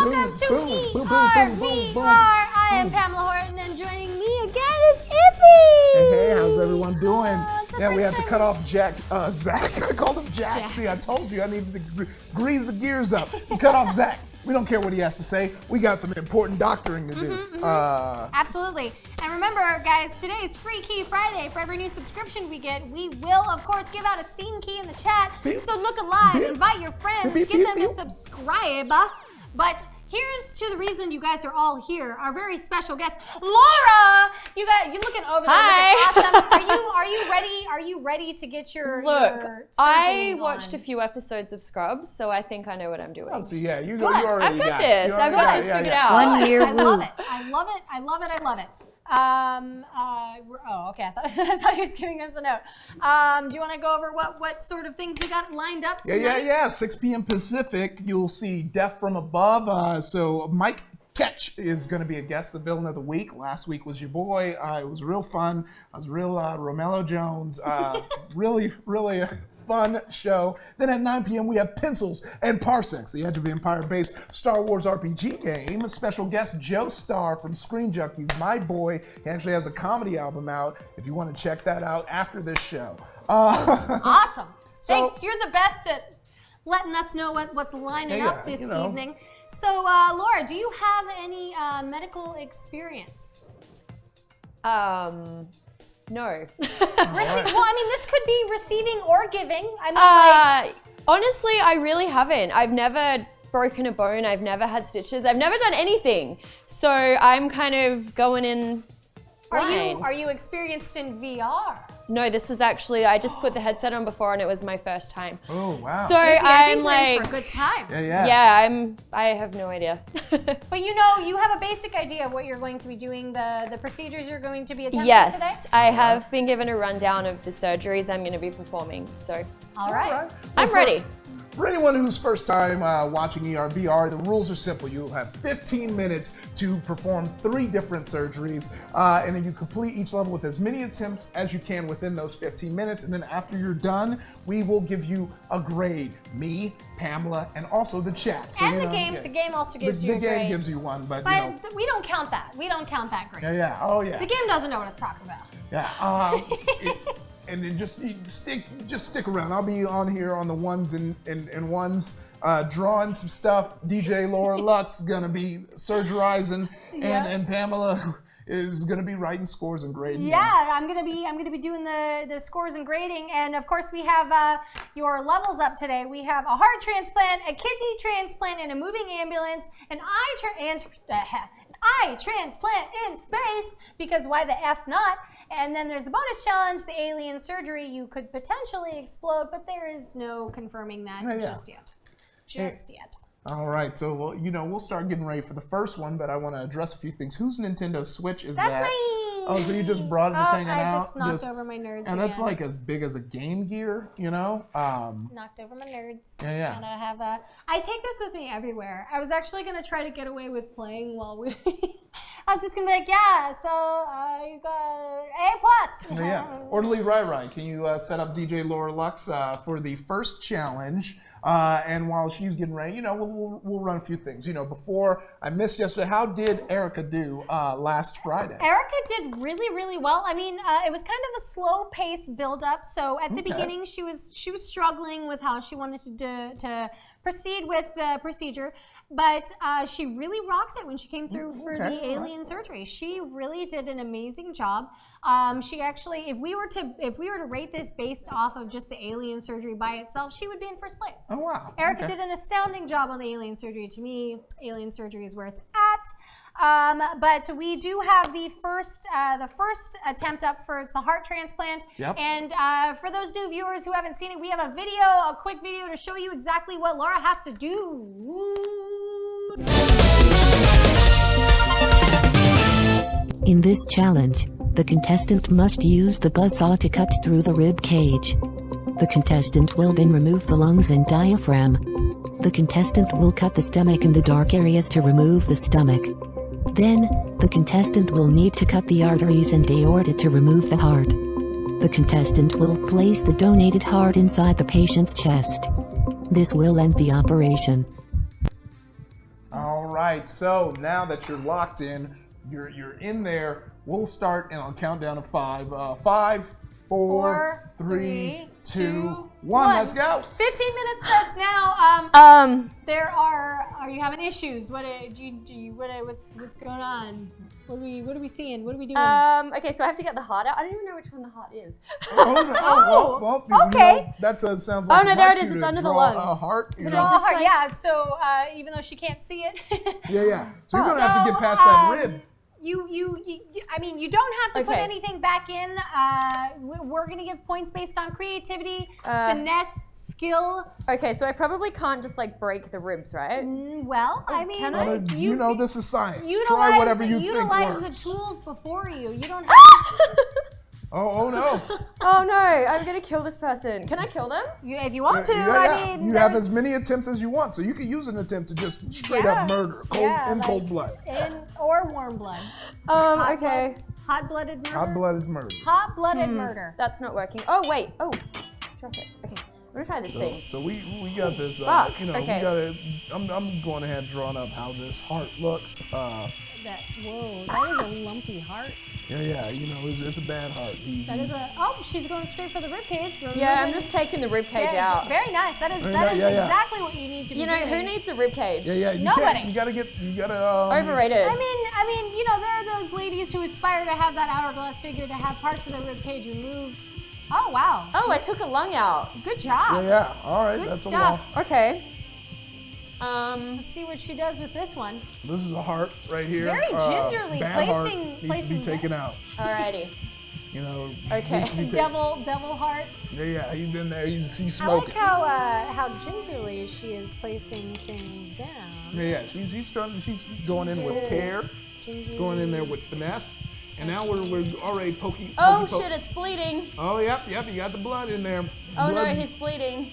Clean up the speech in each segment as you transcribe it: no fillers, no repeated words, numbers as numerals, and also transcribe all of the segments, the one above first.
Welcome to ERVR. I am Pamela Horton, and joining me again is Iffy. Hey, how's everyone doing? Yeah, we have to cut off Zach. I called him Jack. See, I told you I needed to grease the gears up. We cut off Zach. We don't care what he has to say. We got some important doctoring to do. Absolutely. And remember, guys, today is Free Key Friday. For every new subscription we get, we will, of course, give out a Steam key in the chat. So look alive, invite your friends, get them to subscribe. But here's to the reason you guys are all here. Our very special guest, Laura. You looking over there. Hi. Looking awesome. Are you ready? Are you ready to get your I watched a few episodes of Scrubs, so I think I know what I'm doing. Oh, so yeah, you already I've got got this. it. I've got this figured out. 1 year I love woo. it. I love it. I love it. I love it. Okay. I thought he was giving us a note. Do you want to go over what sort of things we got lined up tonight? Yeah. 6 p.m. Pacific, you'll see Death from Above. So Mike Ketch is going to be a guest, the villain of the week. Last week was your boy. It was real fun. I was real Romello Jones. Really a fun show. Then at 9 p.m. we have Pencils and Parsecs, the Edge of Empire-based Star Wars RPG game. Special guest Joe Starr from Screen Junkies, my boy. He actually has a comedy album out. If you want to check that out after this show. Awesome. So, Thanks. You're the best at letting us know what's lining up this evening. So, Laura, do you have any medical experience? No. Well, I mean, this could be receiving or giving. I mean, honestly, I really haven't. I've never broken a bone. I've never had stitches. I've never done anything. So I'm kind of going in blind. Are you experienced in VR? No, this is actually, I just put the headset on before and it was my first time. Oh, wow. So I think I'm we're in like, for a good time. yeah, I have no idea. But you have a basic idea of what you're going to be doing, the procedures you're going to be attempting Yes, today? I have been given a rundown of the surgeries I'm going to be performing. So All right. I'm ready. For anyone who's first time watching ERVR, the rules are simple. You'll have 15 minutes to perform 3 different surgeries, and then you complete each level with as many attempts as you can within those 15 minutes. And then after you're done, we will give you a grade. Me, Pamela, and also the chat. So, And the game. The game also gives you a grade. The game gives you one, but we don't count that. We don't count that grade. Yeah. Oh, yeah. The game doesn't know what it's talking about. Yeah. And then just stick around. I'll be on here on the ones and ones, drawing some stuff. DJ Laura Lux is gonna be surgerizing, and Pamela is gonna be writing scores and grading. Yeah, I'm gonna be doing the scores and grading, and of course we have your levels up today. We have a heart transplant, a kidney transplant, and a moving ambulance, an eye transplant in space, because why the F not? And then there's the bonus challenge, the alien surgery. You could potentially explode, but there is no confirming that just yet. All right, so we'll start getting ready for the first one, but I want to address a few things. Whose Nintendo Switch is that? That's me. Oh, so you just brought it, just hanging out? I just knocked over my nerds. And that's like as big as a Game Gear, Knocked over my nerds. Yeah. And I take this with me everywhere. I was actually gonna try to get away with playing while we. I was just gonna be like, so you got A+. Yeah. Orderly Rai, can you set up DJ Laura Lux for the first challenge? And while she's getting ready, we'll run a few things. Before I missed yesterday, how did Erica do last Friday? Erica did really, really well. I mean, it was kind of a slow pace build up. So at the beginning, she was struggling with how she wanted to proceed with the procedure. But she really rocked it when she came through for the alien surgery. She really did an amazing job. She actually, if we were to rate this based off of just the alien surgery by itself, she would be in first place. Oh wow! Erica did an astounding job on the alien surgery. To me, alien surgery is where it's at. But we do have the first attempt up for the heart transplant. Yep. And for those new viewers who haven't seen it, we have a quick video to show you exactly what Laura has to do. In this challenge, the contestant must use the buzzsaw to cut through the rib cage. The contestant will then remove the lungs and diaphragm. The contestant will cut the stomach and the dark areas to remove the stomach. Then, the contestant will need to cut the arteries and aorta to remove the heart. The contestant will place the donated heart inside the patient's chest. This will end the operation. All right, so now that you're locked in, you're in there. We'll start and I'll count down to 5. 5, 4, 3, 2, 1. Let's go. 15 minutes starts now. There are you having issues? What's going on? What are we seeing? What are we doing? Okay, so I have to get the heart out. I don't even know which one the heart is. Okay. That sounds like. Oh no, there it is. It's under the lungs. A heart. Draw a heart. Yeah. So even though she can't see it. Yeah. So you're gonna have to get past that rib. I mean, you don't have to put Okay. anything back in. We're gonna give points based on creativity, finesse, skill. Okay, so I probably can't just like break the ribs, right? Well, I mean, can I? You know this is science. Try whatever you think utilize works. the tools before you. You don't have Oh no. Oh no, I'm gonna kill this person. Can I kill them? if you want to. Yeah. I mean, you have as many attempts as you want, so you can use an attempt to just straight up murder, cold blood. Or warm blood. Okay. Hot-blooded murder. Hot-blooded murder. Hot-blooded murder. That's not working. Oh wait. Oh, drop it. Okay, I'm gonna try this thing. So we got this. Fuck, You know, okay. we gotta. I'm going ahead and drawing up how this heart looks. Whoa, that is a lumpy heart. Yeah. You know, it's a bad heart. She's going straight for the ribcage. Yeah, I'm just taking the rib cage out. Very nice. That is Yeah. exactly what you need to be You know, doing. who needs a rib cage? Yeah. Nobody. You gotta. Overrated. I mean, you know, there are those ladies who aspire to have that hourglass figure, to have parts of their rib cage removed. Oh wow. Oh, I took a lung out. Good job. Yeah. All right. Good That's stuff. a lot. Okay. Let's see what she does with this one. This is a heart right here. Very gingerly bad heart placing needs to be taken out. Alrighty. You know. Okay. needs to be taken- Devil heart. Yeah. He's in there. He's I smoking. like how gingerly she is placing things down. Yeah. She's going in with care. Gingerly. Going in there with finesse. And now we're already poking. Oh shit, it's bleeding. Oh yep. You got the blood in there. Oh no, Blood's- he's bleeding.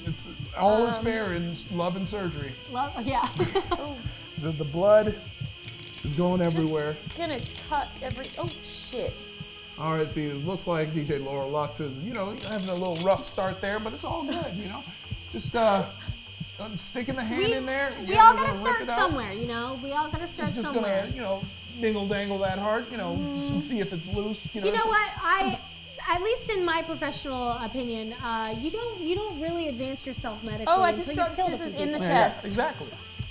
It's all is fair in love and surgery. Yeah. The blood is going everywhere. Gonna cut every. Oh shit. All right, see, it looks like DJ Laura Lux is, you know, having a little rough start there, but it's all good, you know. Just sticking the hand in there. We all gotta start somewhere, you know. We all gotta start Just somewhere. gonna, you know, dingle dangle that heart, you know, just to see if it's loose. You know what? At least in my professional opinion, you don't really advance yourself medically. Oh, I just until dropped you've killed a scissors few in the people. chest. Exactly.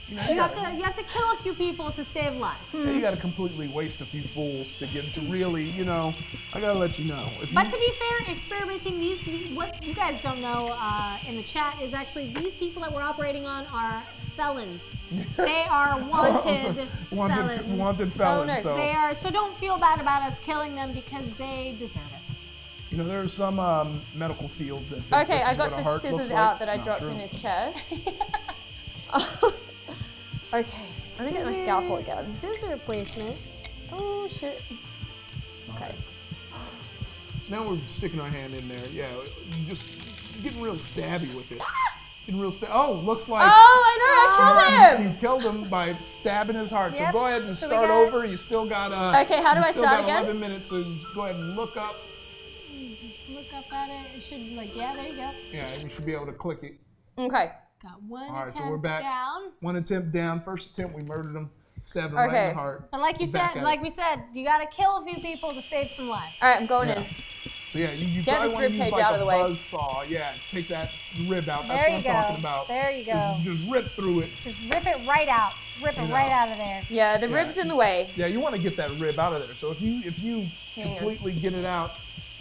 You know, You have to kill a few people to save lives. Yeah, you gotta completely waste a few fools to get to really, you know. I gotta let you know. But to be fair, experimenting what you guys don't know in the chat is actually these people that we're operating on are felons. They are wanted felons. Wanted felons. Oh, no. So They are, so don't feel bad about us killing them because they deserve it. you know, there are some medical fields that. think Okay, this I is what got a the heart scissors looks out like. that I Not dropped true. in his chest. Okay, I'm gonna get my scalpel again. Scissor placement. Oh shit. Okay. So now we're sticking our hand in there. Yeah, just getting real stabby with it. Getting real looks like. Oh, I know, I killed him! You killed him by stabbing his heart. Yep. So go ahead and So we start got- over. You still got. Okay, how do I still start got again? 11 minutes. So just go ahead and look up. Just look up at it. It should be like, yeah, there you go. Yeah, you should be able to click it. Okay. Got one All right, attempt so we're back. down. One attempt down. First attempt, we murdered him. Stabbed him right in Okay. the heart. But like you Back said, at like it. we said, you gotta kill a few people to save some lives. Alright, I'm going Yeah. in. So yeah, you Get probably this want to rib use cage like out a of the way. buzz saw. Yeah, take that rib out. There That's you what go. I'm talking about. There you go. Just rip through it. Just rip it right out. Rip it know. right out of there. Yeah, the rib's in the way. Yeah, you want to get that rib out of there. So if you Hang on. completely get it out,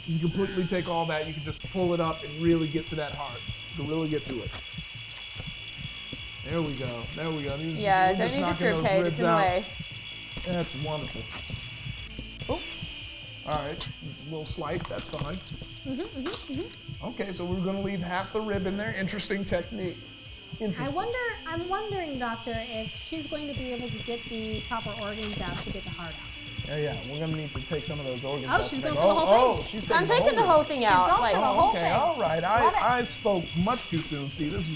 you completely take all that, you can just pull it up and really get to that heart. You can really get to it. There we go. There we go. Yeah, We're don't just need this knocking rib those cage, ribs it's in the out. way. That's wonderful. Oops. All right, a little slice, that's fine. Okay, so we're gonna leave half the rib in there. Interesting technique. Interesting. I'm wondering, doctor, if she's going to be able to get the proper organs out to get the heart out. Yeah, we're gonna need to take some of those organs. Oh, out she's to going make- for the whole Oh, she's I'm taking the rib. whole thing out. going Like, for the whole Okay, thing. all right. Love it. I spoke much too soon. See, this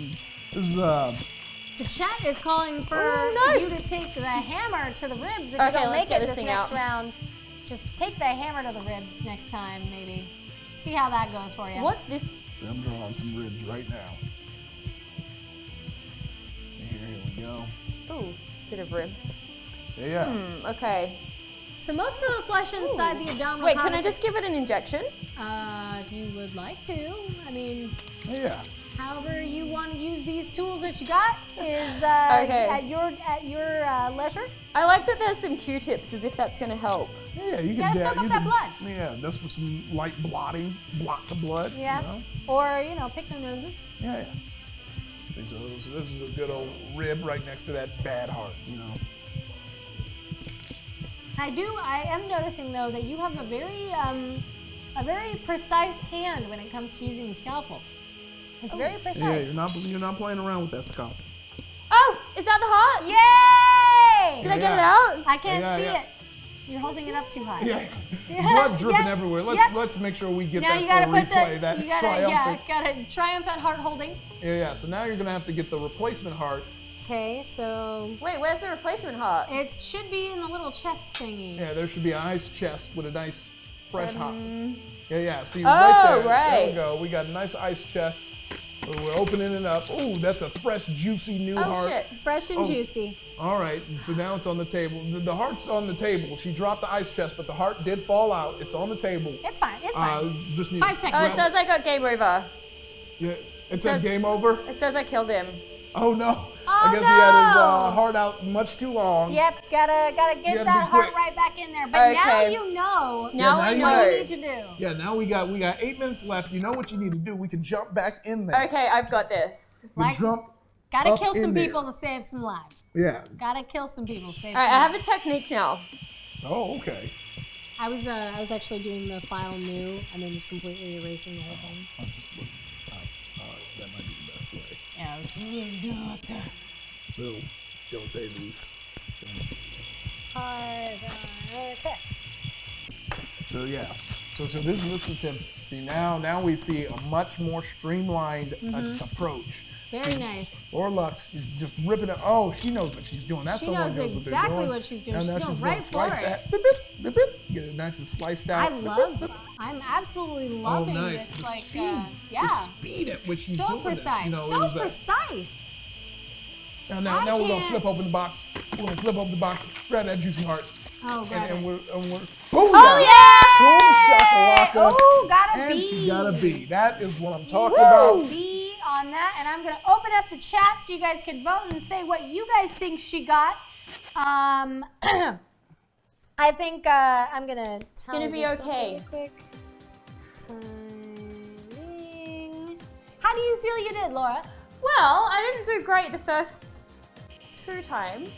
is The chat is calling for Oh, no. you to take the hammer to the ribs if Okay, you don't let's make get it this this thing next out. round. Just take the hammer to the ribs next time, maybe. See how that goes for you. what's this? I'm drawing some ribs right now. Here we go. Ooh. Bit of rib. Yeah. Okay. So most of the flesh inside the abdominal Wait, can I cavity- just give it an injection? If you would like to. I mean, Yeah. however you want to use these tools that you got is Okay. at your leisure. I like that there's some Q-tips, as if that's going to help. Yeah, you gotta can soak up you that can- blood. Yeah, that's for some light blotting, blot the blood. Yeah. You know? Or, pick their noses. Yeah. See, so this is a good old rib right next to that bad heart, you know. I am noticing though that you have a very precise hand when it comes to using the scalpel. It's very Yeah, precise. you're not playing around with that scalpel. Oh, is that the heart? Yay! Did I get it Yeah. out? I can't Yeah, see yeah. it. You're holding it up too high. Yeah. Yeah, Blood dripping yeah, everywhere. yeah. Let's make sure we get Now that you for gotta a put replay. That triumphant. got a triumphant heart holding. Yeah. So now you're gonna have to get the replacement heart. Okay, so Wait, where's the replacement heart? it should be in the little chest thingy. Yeah, there should be a nice chest with a nice fresh heart. Yeah. See, Oh, right there. There right. we go. We got a nice ice chest. We're opening it up. Ooh, that's a fresh, juicy new Oh, heart. shit. Fresh and Oh. juicy. All right, so now it's on the table. The heart's on the table. She dropped the ice chest, but the heart did fall out. It's on the table. It's fine. It's fine. Just need 5 Oh, seconds. it says I got game over. Yeah, it said says- game over. It says I killed him. Oh no! Oh, I guess he had his no. heart out much too long. Yep, gotta gotta get be that heart quick. right back in there. But now Okay. you know Now now I you know. what you need to do. Yeah, now we got 8 minutes left. You know what you need to do. We can jump back in there. Okay, I've got this. We Like- jump. Gotta Up kill some in there. people to save some lives. Yeah. Gotta kill some people to save All right, some I have lives. a technique now. Oh, okay. I was actually doing the file new and then just completely erasing the whole thing. I'll just look. All right, that might be the best way. Yeah, I was really good. So, don't say these. Okay. So yeah. So this is the tip. See now we see a much more streamlined approach. Very nice. Laura Lux is just ripping it. Oh, she knows what she's doing. That's She someone knows knows what they're exactly doing. what she's doing. And She's now going she's right gonna slice for it. that. Beep, beep, beep, beep. Get it nice and sliced out. I'm absolutely loving nice. this. The Like, speed. yeah. The speed at which she's So doing precise. this. You know, So is that- precise. Now I we're gonna can't- flip open the box. We're gonna flip open the box, grab that juicy heart, Oh, got and it. we're boom. Oh, yeah! Boom shakalaka. Oh, got a And B. she got a B. That is what I'm talking about. B on that, and I'm gonna open up the chat so you guys can vote and say what you guys think she got. I think I'm gonna. It's gonna be okay. Really quick. Timing. How do you feel you did, Laura? Well, I didn't do great the first 2 times.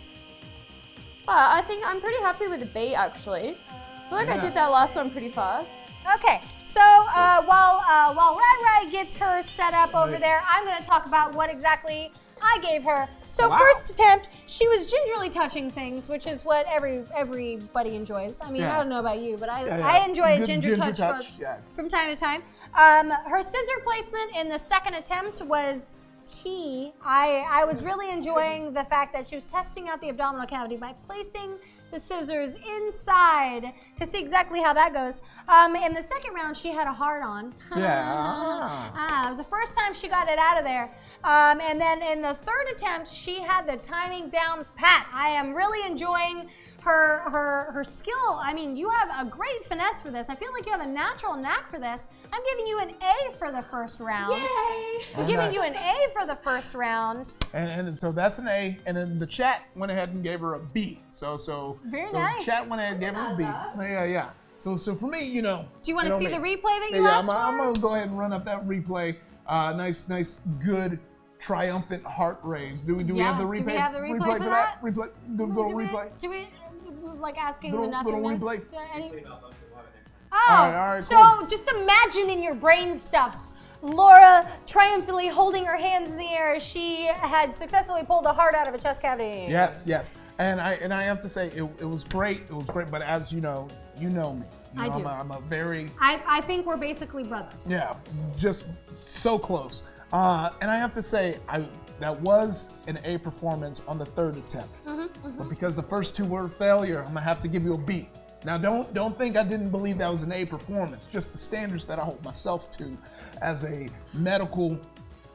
But I think I'm pretty happy with the B actually. I feel like I Yeah. did that last one pretty fast. Okay, so while Rai gets her set up over Right. there, I'm going to talk about what exactly I gave her. So Wow. first attempt, she was gingerly touching things, which is what everybody enjoys. I mean, Yeah. I don't know about you, but I Yeah. enjoy a Good ginger touch, yeah. from time to time. Her scissor placement in the second attempt was key. I was really enjoying the fact that she was testing out the abdominal cavity by placing the scissors inside to see exactly how that goes. In the second round, she had a hard on. Yeah. It was the first time she got it out of there. And then in the third attempt, she had the timing down pat. I am really enjoying her skill. I mean, you have a great finesse for this. I feel like you have a natural knack for this. I'm giving you an A for the first round. Yay! I'm giving you an A for the first round. And so that's an A, and then the chat went ahead and gave her a B. So Very so nice. chat went ahead and gave her a B. Yeah. So for me, Do you want to see me. the replay that you Yeah, asked I'm for? gonna go ahead and run up that replay. Nice, good, triumphant heart raise. Do we Yeah, have the do we replay? have the replay for that? Replay. Good little replay. Do we like asking Little- the little nothingness? replay. Oh, All right, so cool. just imagine in your brain stuffs Laura triumphantly holding her hands in the air as she had successfully pulled a heart out of a chest cavity. Yes. And I have to say it was great. It was great. But as you know me. You know, I do. I'm a very I think we're basically brothers. just so close. And I have to say, that was an A performance on the third attempt. But because the first 2 were a failure, I'm gonna have to give you a B. Now, don't think I didn't believe that was an A performance. Just the standards that I hold myself to as a medical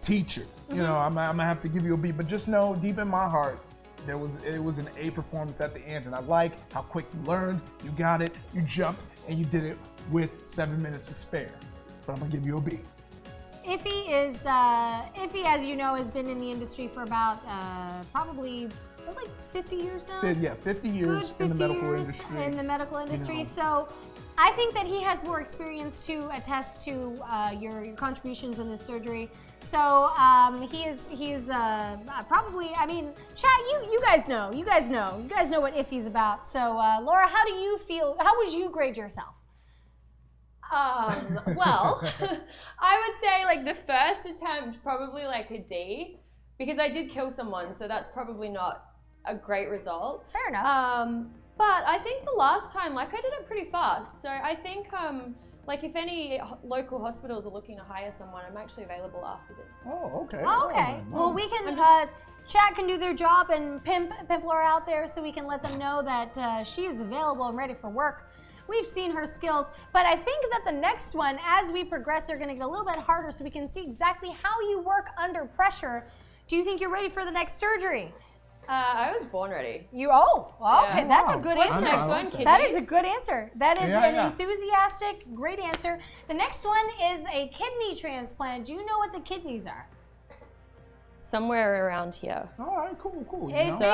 teacher. You know, I'm gonna have to give you a B. But just know, deep in my heart, it was an A performance at the end, and I like how quick you learned, you got it, you jumped, and you did it with 7 minutes to spare. But I'm gonna give you a B. Iffy, as you know, has been in the industry for about probably like 50 years now. Yeah, 50 years Good 50 in the medical years industry. in the medical industry. You know. So I think that he has more experience to attest to your contributions in this surgery. So he is probably, I mean, chat, you guys know what Iffy's about. So Laura, how do you feel? How would you grade yourself? Well, I would say like the first attempt probably like a D, because I did kill someone, so that's probably not a great result. Fair enough. But I think the last time, like I did it pretty fast. So I think like if any local hospitals are looking to hire someone, I'm actually available after this. Oh, okay. Oh, okay. Well, we can, chat can do their job and pimp Laura out there so we can let them know that she is available and ready for work. We've seen her skills, but I think that the next one, as we progress, they're gonna get a little bit harder so we can see exactly how you work under pressure. Do you think you're ready for the next surgery? I was born ready. Okay, that's a good What's answer. next one? Kidneys? That is a good answer. That is an Yeah. enthusiastic, great answer. The next one is a kidney transplant. Do you know what the kidneys are? Somewhere around here. All right, cool. You It's know? So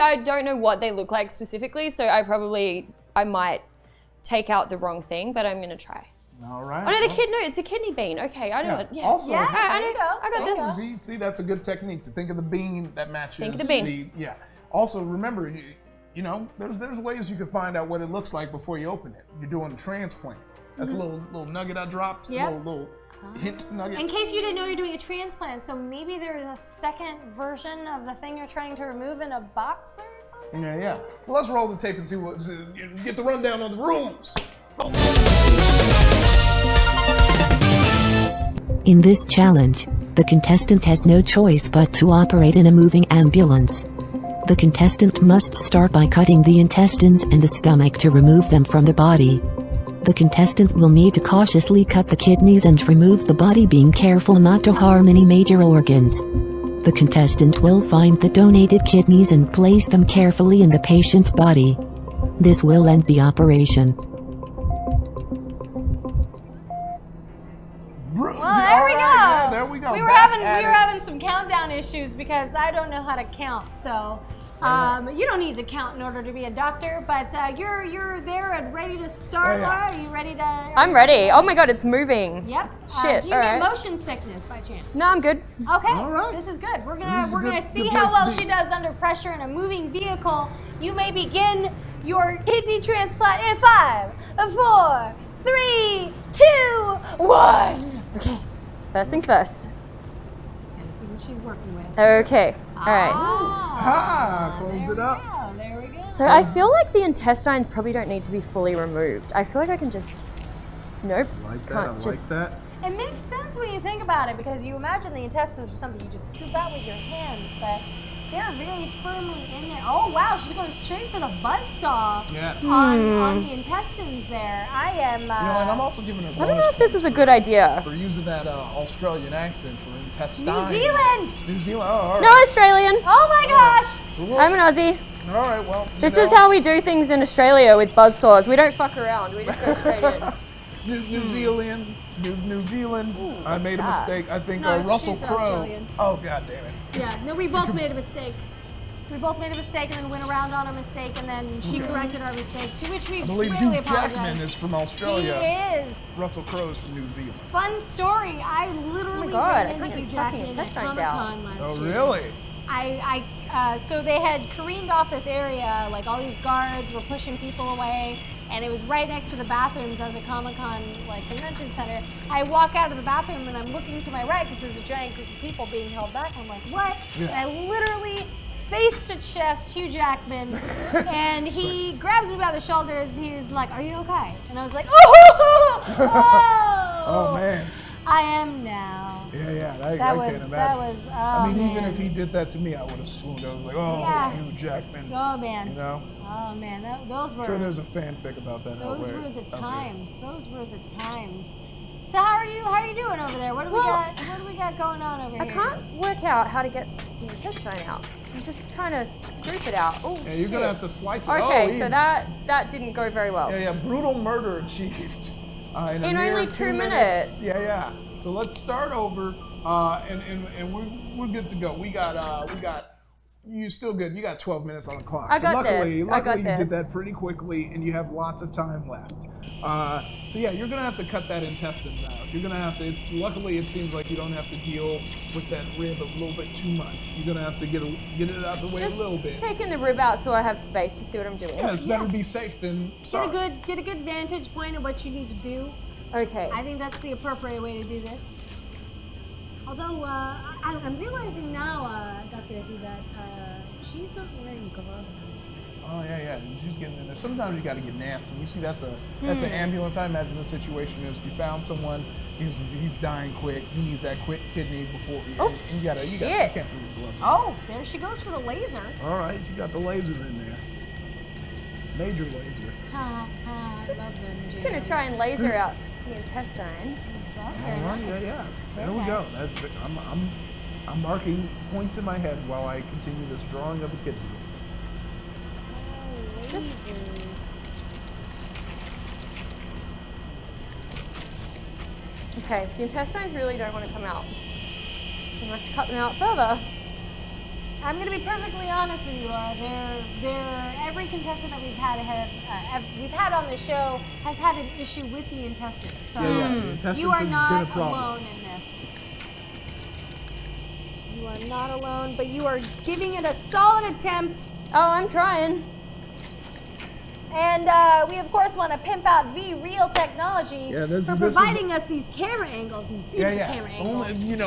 I don't know what they look like specifically, so I might take out the wrong thing, but I'm gonna try. All right. Oh no, it's a kidney bean. Okay, I know it. Yeah. Also, Yeah. I got this. See, that's a good technique to think of the bean that matches. Think of the bean. Yeah. Also, remember, you know, there's ways you can find out what it looks like before you open it. You're doing a transplant. That's a little nugget I dropped. Yep. Little hint nugget. In case you didn't know, you're doing a transplant, so maybe there's a second version of the thing you're trying to remove in a box or something? Yeah. Well, let's roll the tape and see get the rundown on the rules. In this challenge, the contestant has no choice but to operate in a moving ambulance. The contestant must start by cutting the intestines and the stomach to remove them from the body. The contestant will need to cautiously cut the kidneys and remove the body, being careful not to harm any major organs. The contestant will find the donated kidneys and place them carefully in the patient's body. This will end the operation. Well, there we go. Yeah, there we go. We were Back having at it. having some countdown issues because I don't know how to count. So you don't need to count in order to be a doctor, but you're there and ready to start, Yeah. Laura. Are you ready to? I'm ready. Oh my god, it's moving. Yep. Shit, Do you alright. get motion sickness by chance? No, I'm good. Okay. All right. This is good. We're This gonna is we're good- gonna see good how place well to be. she does under pressure in a moving vehicle. You may begin your kidney transplant in 5, 4, 3, 2, 1. Okay. First things first. Gotta see what she's working with. Okay. All right. Close there it up. we go. There we go. So I feel like the intestines probably don't need to be fully removed. I feel like I can just. Nope. Like that. Can't I like just- that. It makes sense when you think about it because you imagine the intestines are something you just scoop out with your hands, but they're very firmly in there. Oh wow, she's going straight for the buzzsaw Yeah. on the intestines there. I am. You know, and I'm also giving her. I don't know if this is a good idea. for using that Australian accent for intestines. New Zealand! New Zealand. Oh, all right. No Australian. Oh my gosh! Well, I'm an Aussie. all right. Well, you This know, is how we do things in Australia with buzzsaws. We don't fuck around. We just go straight in. New Zealand. New Zealand. I made a that? mistake. I think No, it's- Russell she's Crowe. Australian. Oh God damn it. Yeah, no, we both made a mistake. We both made a mistake and then went around on a mistake and then she corrected our mistake, to which we I believe really Hugh apologize. Jackman is from He Australia. is. Russell Crowe's from New Zealand. Fun story. I literally God, ran I into can't Hugh get fucking Jackman at intestines Comic-Con last Oh year. really? So they had careened off this area, like all these guards were pushing people away, and it was right next to the bathrooms of the Comic-Con convention center. I walk out of the bathroom and I'm looking to my right because there's a giant group of people being held back. I'm like, what? Yeah. And I literally face to chest Hugh Jackman, and he grabs me by the shoulders. He was like, "Are you okay?" And I was like, "Oh, Oh man. I am now." Yeah. I That can't was imagine. that was. Oh, I mean, even man. if he did that to me, I would have swooned. I was like, oh, Yeah. Hugh Jackman. Oh man. You know? Oh man. Those were. I'm sure there's a fanfic about that. Those out there. were the times. Those were the times. So how are you? How are you doing over there? What do we Well, got? What do we got going on over I here? can't work out how to get the intestine out. I'm just trying to scoop it out. Oh, Yeah, you're shit. gonna have to slice it. Okay, oh, so easy. that didn't go very well. Yeah, brutal murder achieved. In In mere only 2 minutes. Yeah. So let's start over, and we're good to go. We got. You're still good. You got 12 minutes on the clock. I So got luckily, this. I got you did this. that pretty quickly, and you have lots of time left. So yeah, you're gonna have to cut that intestines out. You're gonna have to. Luckily, it seems like you don't have to deal with that rib a little bit too much. You're gonna have to get it out of the way Just a little bit. taking the rib out so I have space to see what I'm doing. Yeah, it's better to be safe than sorry. Get a good vantage point of what you need to do. Okay. I think that's the appropriate way to do this. Although I'm realizing now, Dr. Effie, that she's not wearing gloves. Oh yeah. She's getting in there. Sometimes you got to get nasty. You see, that's an ambulance. I imagine the situation is you found someone. He's dying quick. He needs that quick kidney before. Oh, you can't shit. put the gloves on. Oh, there she goes for the laser. All right, you got the laser in there. Major laser. Ha ha, love them, I'm gonna try and laser out the intestine. That's All very right, nice. yeah. There Very we go. nice. I'm marking points in my head while I continue this drawing of a kidney. Lasers. Okay, the intestines really don't want to come out. So I'm gonna have to cut them out further. I'm going to be perfectly honest with you, Laura. Every contestant that we've had on the show has had an issue with the intestines. So Yeah. The intestines you are has not been a problem. alone in this. You are not alone, but you are giving it a solid attempt. Oh, I'm trying. And we, of course, want to pimp out V-Real Technology Yeah, this for is- providing us these camera angles, these beautiful camera angles. And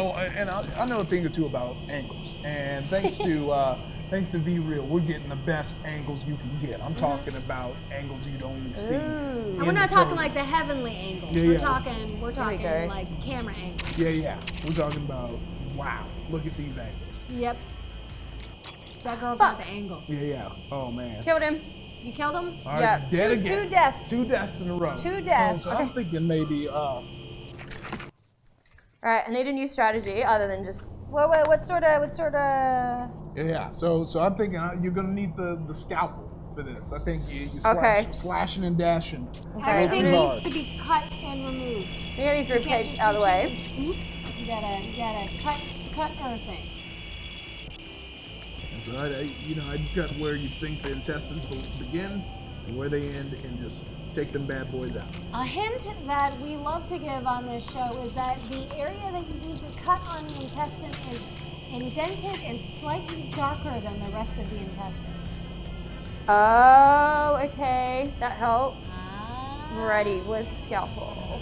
I know a thing or two about angles. And thanks to V-Real, we're getting the best angles you can get. I'm talking about angles you don't even see. And we're not talking like the heavenly angles. Yeah, we're yeah. talking go. like camera angles. Yeah. We're talking about, wow, look at these angles. Yep. That girl got the angles. Yeah. Oh, man. Killed him. You killed him? All right, Yeah. dead Two again. deaths. 2 deaths in a row. 2 deaths. So I'm thinking maybe, Alright, I need a new strategy other than just. What sort of? yeah. So I'm thinking you're gonna need the scalpel for this. I think you Okay. slashing and dashing. Okay, Everything too needs hard. to be cut and removed. Let me get these rib You can't cage just out of the reach in way. and scoop. You gotta cut everything. So I'd cut where you think the intestines begin and where they end, and just take them bad boys out. A hint that we love to give on this show is that the area that you need to cut on the intestine is indented and slightly darker than the rest of the intestine. Oh, okay. That helps. Ah. Ready. Where's the scalpel?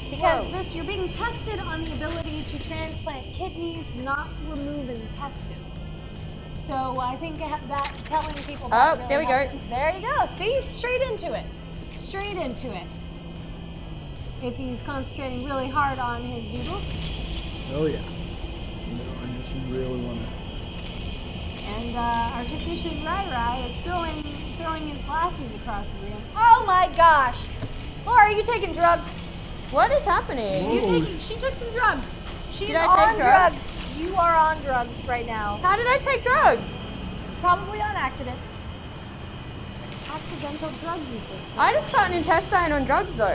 Because Whoa. you're being tested on the ability to transplant kidneys, not remove intestines. So I think that telling people that really there we go. helps. There you go. See, straight into it. Straight into it. If he's concentrating really hard on his noodles. Oh yeah. I just really want to. And our technician Rai Rai is throwing his glasses across the room. Oh my gosh! Laura, are you taking drugs? What is happening? She took some drugs. She's Did I on take drugs? You are on drugs right now. How did I take drugs? Probably on accident. Accidental drug usage. I just cut an intestine on drugs though.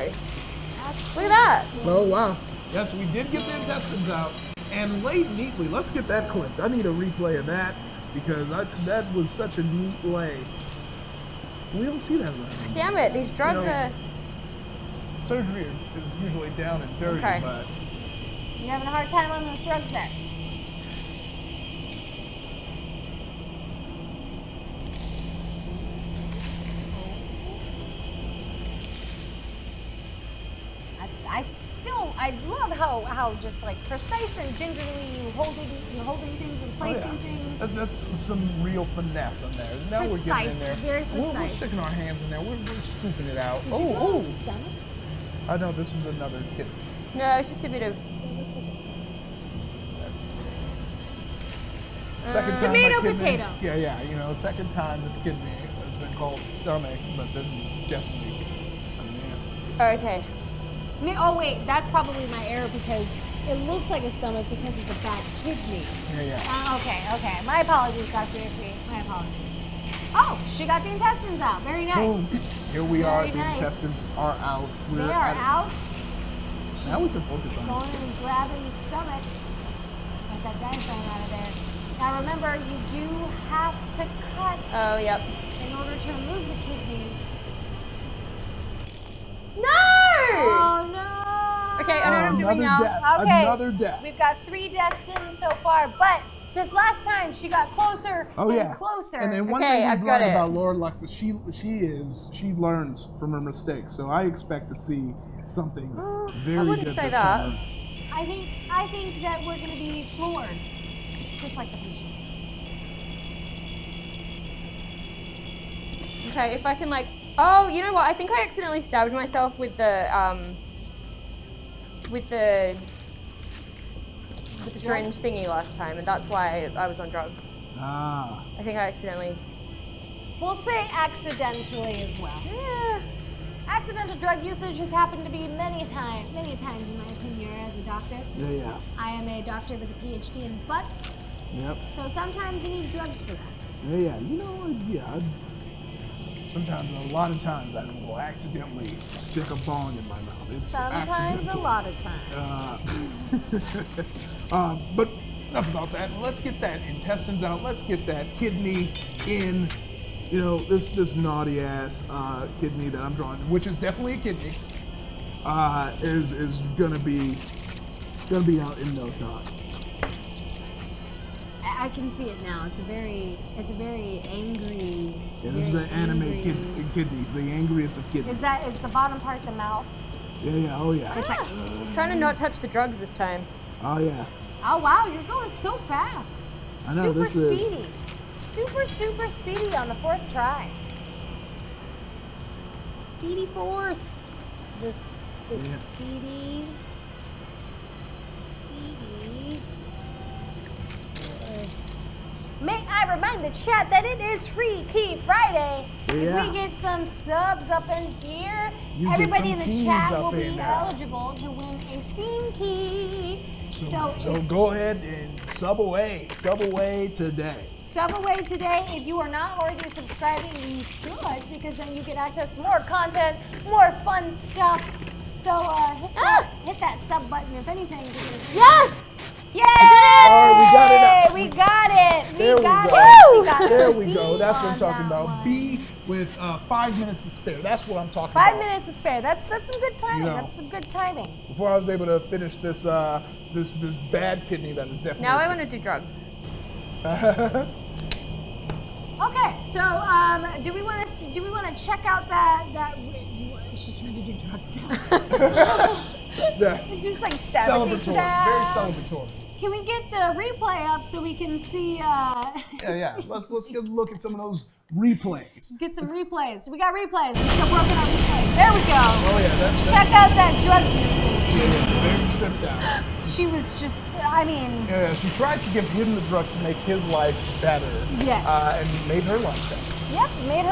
Accidental. Look at that. Oh wow. Yes, we did get the intestines out and laid neatly. Let's get that clipped. I need a replay of that because that was such a neat lay. We don't see that right. Damn it, these drugs No. are. Surgery is usually down and dirty, Okay. but You're having a hard time on those drugs there. I love how just like precise and gingerly you're holding things and placing things. That's some real finesse in there. Now we're getting in Precise, there. very We're precise. sticking our hands in there. We're scooping it out. Did you go Oh, to the stomach? I know this is another kidney. No, it's just a bit of. That's second time Tomato, my kidney- potato. Yeah. Second time this kidney has been called stomach, but this is definitely a nasty. Okay. Oh wait, that's probably my error because it looks like a stomach because it's a bad kidney. Yeah. Okay. My apologies, Dr. Iffy. My apologies. Oh, she got the intestines out. Very nice. Boom. Here we are. Very The nice. intestines are out. They are out. Now we can focus on Going this. and grabbing the stomach. Get that diaphragm out of there. Now remember, you do have to cut Oh, yep. in order to remove the kidneys. No! Oh no! Okay, I know what I'm doing now. Death. Okay. Another death. We've got 3 deaths in so far, but this last time she got closer and closer. And then one Okay, thing I've we've got learned it. about Lord Lux is she learns from her mistakes. So I expect to see something very wouldn't good say this that. time. I think that we're going to be floored, just like the patient. Okay, if I can like, oh, you know what? I think I accidentally stabbed myself with the syringe thingy last time, and that's why I was on drugs. Ah. I think I accidentally. We'll say accidentally as well. Yeah. Accidental drug usage has happened to me many times in my tenure as a doctor. Yeah. I am a doctor with a PhD in butts, Yep. so sometimes you need drugs for that. Yeah. You know, yeah. Sometimes, a lot of times, I will accidentally stick a bong in my mouth. It's Sometimes, accidental. a lot of times. But enough about that. Let's get that intestines out. Let's get that kidney in. You know, this naughty ass kidney that I'm drawing, which is definitely a kidney, is gonna be out in no time. I can see it now. It's a very angry. Yeah, this is an very anime angry- kidney, the angriest of kidneys. Is the bottom part the mouth? Yeah. Oh yeah. It's like, Trying to not touch the drugs this time. Oh yeah. oh wow, you're going so fast. I know, Super this is- speedy. Super speedy on the 4th try. Speedy 4th. This Yeah. speedy. May I remind the chat that it is Free Key Friday. Yeah. If we get some subs up in here, You get everybody in some the keys chat up will be in there. eligible to win a Steam key. So go ahead and sub away today. Sub away today. If you are not already subscribing, you should, because then you can access more content, more fun stuff. So hit that sub button if anything. Yes! Yay! All right, We got it. There we got go. it. She got There a we B go. That's what I'm on talking that about. one. B with 5 minutes to spare. That's what I'm talking 5 about. minutes to spare. That's some good timing. You know. That's some good timing. Before I was able to finish this this bad kidney that is definitely. Now I want to do drugs. Okay, so do we want to check out that she's trying to do drugs now. Just like stabbing me. Celebratory. Very celebratory. Can we get the replay up so we can see? Yeah. Let's get a look at some of those replays. Get some replays. We got replays. We're still working on replays. There we go. Oh yeah, that's Check out that drug usage. very stripped out. She was just, I mean, Yeah, she tried to give him the drugs to make his life better. Yes. And made her life better. yep, made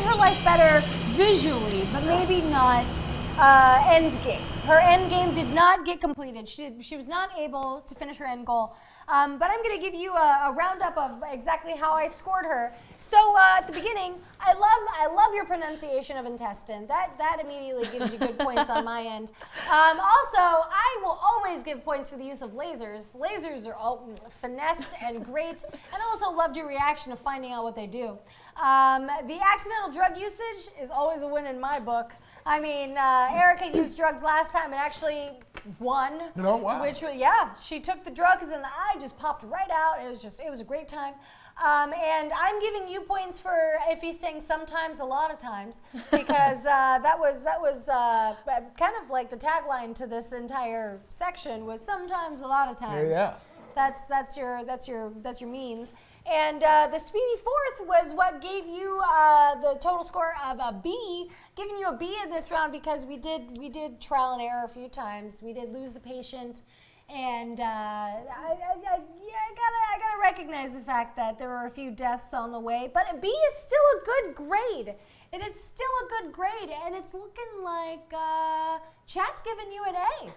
her life better visually, but maybe not end game. Her end game did not get completed. She was not able to finish her end goal. But I'm going to give you a roundup of exactly how I scored her. So at the beginning, I love your pronunciation of intestine. That immediately gives you good points on my end. Also, I will always give points for the use of lasers. Lasers are all finessed and great, and I also loved your reaction of finding out what they do. The accidental drug usage is always a win in my book. I mean, Erica used drugs last time and actually won. Oh, wow. Which was, yeah, she took the drugs and the eye just popped right out. It was a great time. And I'm giving you points for if he's saying sometimes, a lot of times, because that was kind of like the tagline to this entire section was sometimes, a lot of times. Yeah. That's your means. And the Speedy Fourth was what gave you the total score of a B, giving you a B in this round because we did trial and error a few times. We did lose the patient, and I gotta recognize the fact that there were a few deaths on the way. But a B is still a good grade. It is still a good grade, and it's looking like chat's giving you an A.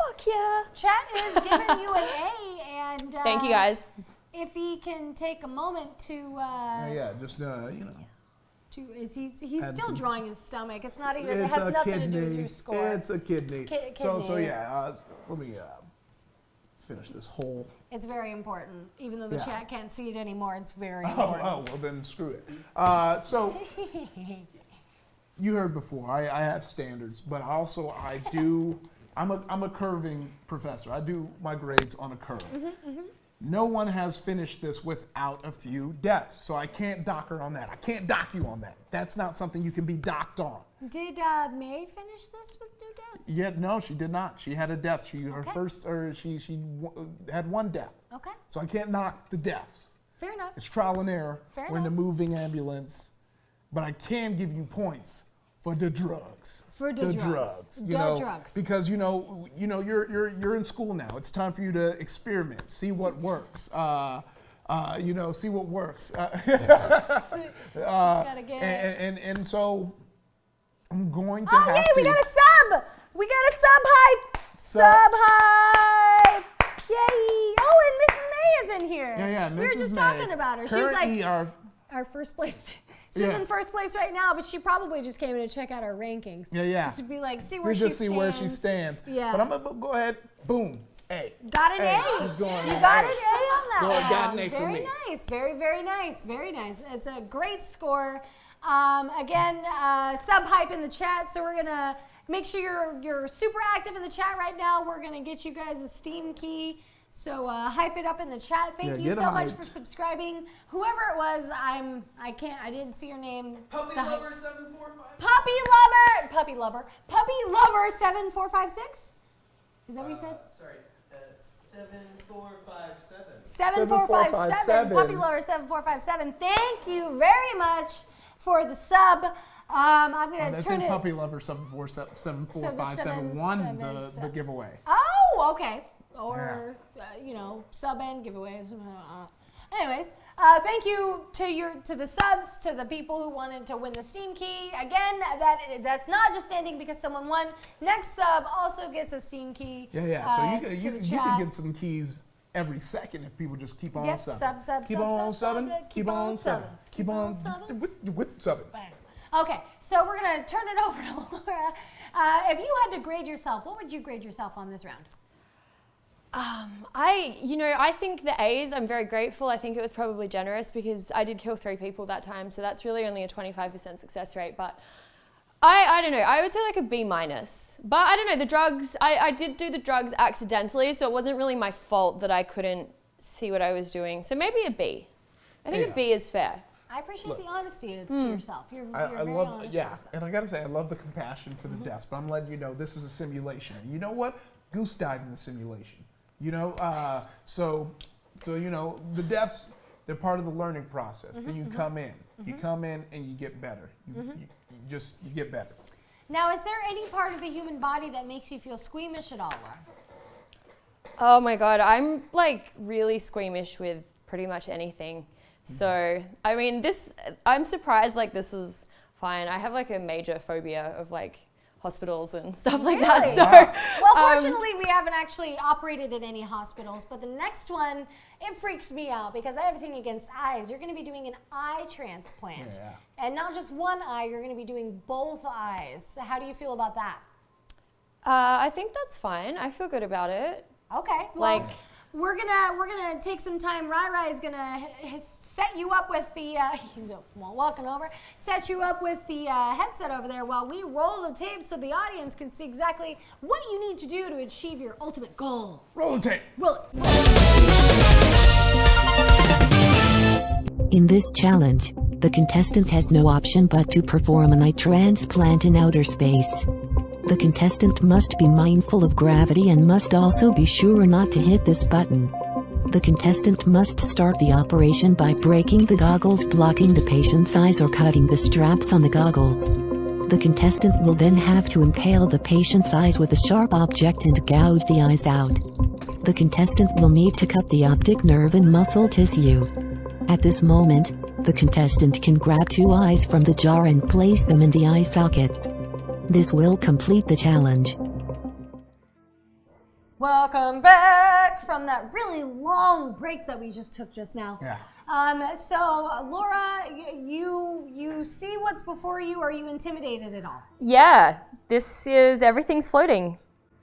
Fuck yeah. Chat is giving you an A, and Thank you guys. if he can take a moment to, just he's Add still some- drawing his stomach. It's not even. It it's has a nothing kidney. to do with your score. It's a kidney. So kidney. yeah, let me finish this whole. It's very important, even though the Yeah. chat can't see it anymore. It's very Oh, important. well then screw it. So you heard before, I have standards, but also I'm a curving professor. I do my grades on a curve. No one has finished this without a few deaths, so I can't dock her on that. I can't dock you on that. That's not something you can be docked on. Did May finish this with no deaths? Yet no, she did not. She had a death. She had one death. Okay, So I can't knock the deaths. fair enough. It's trial and error. Fair We're in a enough. moving ambulance, but I can give you points for the drugs. For the drugs. You The know, drugs. because you're in school now. It's time for you to experiment, see what works. See what works. Gotta get And so I'm going to Oh, have yay, to. we got a sub! We got a sub hype! Sub hype! Yay! Oh, and Mrs. May is in here. Yeah, We were Mrs. just May, talking about her. She's currently like our first place. She's Yeah. in first place right now, but she probably just came in to check out our rankings. Yeah. Just to be like, see to where just she see stands. where she stands. Yeah. But I'm gonna go ahead. Boom. A. Got an Hey, A. she's going You on got A. an A on that Well, one. got an A for Very me. nice. Very, very nice. Very nice. It's a great score. Again, sub hype in the chat. So we're gonna make sure you're super active in the chat right now. We're gonna get you guys a Steam key. So hype it up in the chat. Thank Yeah, you get so much hyped. for subscribing. Whoever it was, I didn't see your name. Puppy The- Lover 745. Puppy Lover 7456. Is that what you said? Sorry, 7457. 7457. Puppy Lover 7457. Thank you very much for the sub. I'm going I to turn think it. Puppy Lover 74571 won the giveaway. Oh, okay. Or, sub and giveaways. Anyways, thank you to the subs, to the people who wanted to win the Steam key. Again, that's not just ending because someone won. Next sub also gets a Steam key. Yeah. So you can get some keys every second if people just keep on Yep, subbing. sub, Keep sub, on sub, subbing. sub, Keep on subbing. Keep on subbing. subbing. Bang. Okay, so we're gonna turn it over to Laura. If you had to grade yourself, what would you grade yourself on this round? I think the A's, I'm very grateful. I think it was probably generous because I did kill 3 people that time, so that's really only a 25% success rate. But I don't know, I would say like a B minus. But I don't know, the drugs, I did do the drugs accidentally, so it wasn't really my fault that I couldn't see what I was doing. So maybe a B. I think Yeah. a B is fair. I appreciate the honesty to yourself. You're I very love, honest yeah, with yourself. and I gotta say, I love the compassion for the deaths, but I'm letting you know this is a simulation. You know what? Goose died in the simulation. So the deaths, they're part of the learning process. Then you come in, and you get better. You get better. Now, is there any part of the human body that makes you feel squeamish at all, Laura? Oh my God, I'm like really squeamish with pretty much anything. So, I mean, I'm surprised like this is fine. I have like a major phobia of like hospitals and stuff like that. Really? So, Well, fortunately, we haven't actually operated in any hospitals, but the next one, it freaks me out because I have a thing against eyes. You're going to be doing an eye transplant. Yeah. And not just one eye, you're going to be doing both eyes. So how do you feel about that? I think that's fine. I feel good about it. Okay. Well, Like- we're gonna take some time. Rai is gonna set you up with the he's walking over. Set you up with the headset over there while we roll the tape so the audience can see exactly what you need to do to achieve your ultimate goal. Roll the tape. Roll it. In this challenge, the contestant has no option but to perform an eye transplant in outer space. The contestant must be mindful of gravity and must also be sure not to hit this button. The contestant must start the operation by breaking the goggles, blocking the patient's eyes, or cutting the straps on the goggles. The contestant will then have to impale the patient's eyes with a sharp object and gouge the eyes out. The contestant will need to cut the optic nerve and muscle tissue. At this moment, the contestant can grab 2 eyes from the jar and place them in the eye sockets. This will complete the challenge. Welcome back from that really long break that we just took just now. Yeah. So Laura, you see what's before you. Are you intimidated at all? Yeah, everything's floating.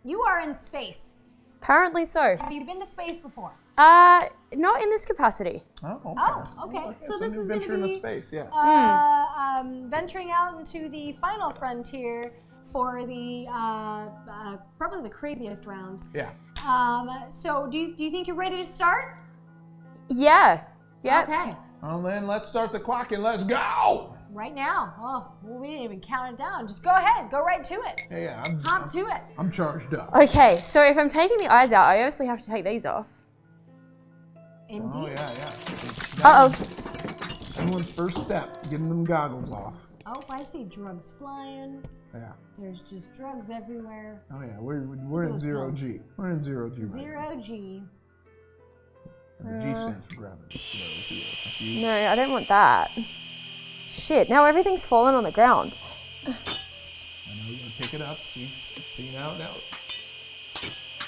You are in space. Apparently so. Have you been to space before? Not in this capacity. Oh, okay. Oh, okay. So this new is venture going to into be space, yeah. venturing out into the final frontier for the probably the craziest round. Yeah. So do you think you're ready to start? Yeah. Yeah. Okay. Well, then let's start the clock and let's go. Right now. Oh, well, we didn't even count it down. Just go ahead. Go right to it. Yeah, Hop to it. I'm charged up. Okay, so if I'm taking the eyes out, I obviously have to take these off. Indeed. Oh, yeah. Uh-oh. Everyone's first step, getting them goggles off. Oh, I see drugs flying. Yeah. There's just drugs everywhere. Oh, yeah. We're in zero G. We're in zero G right Zero G. now. And the G stands for gravity. Zero. No, I don't want that. Shit, now everything's fallen on the ground. I know you're gonna pick it up. See now.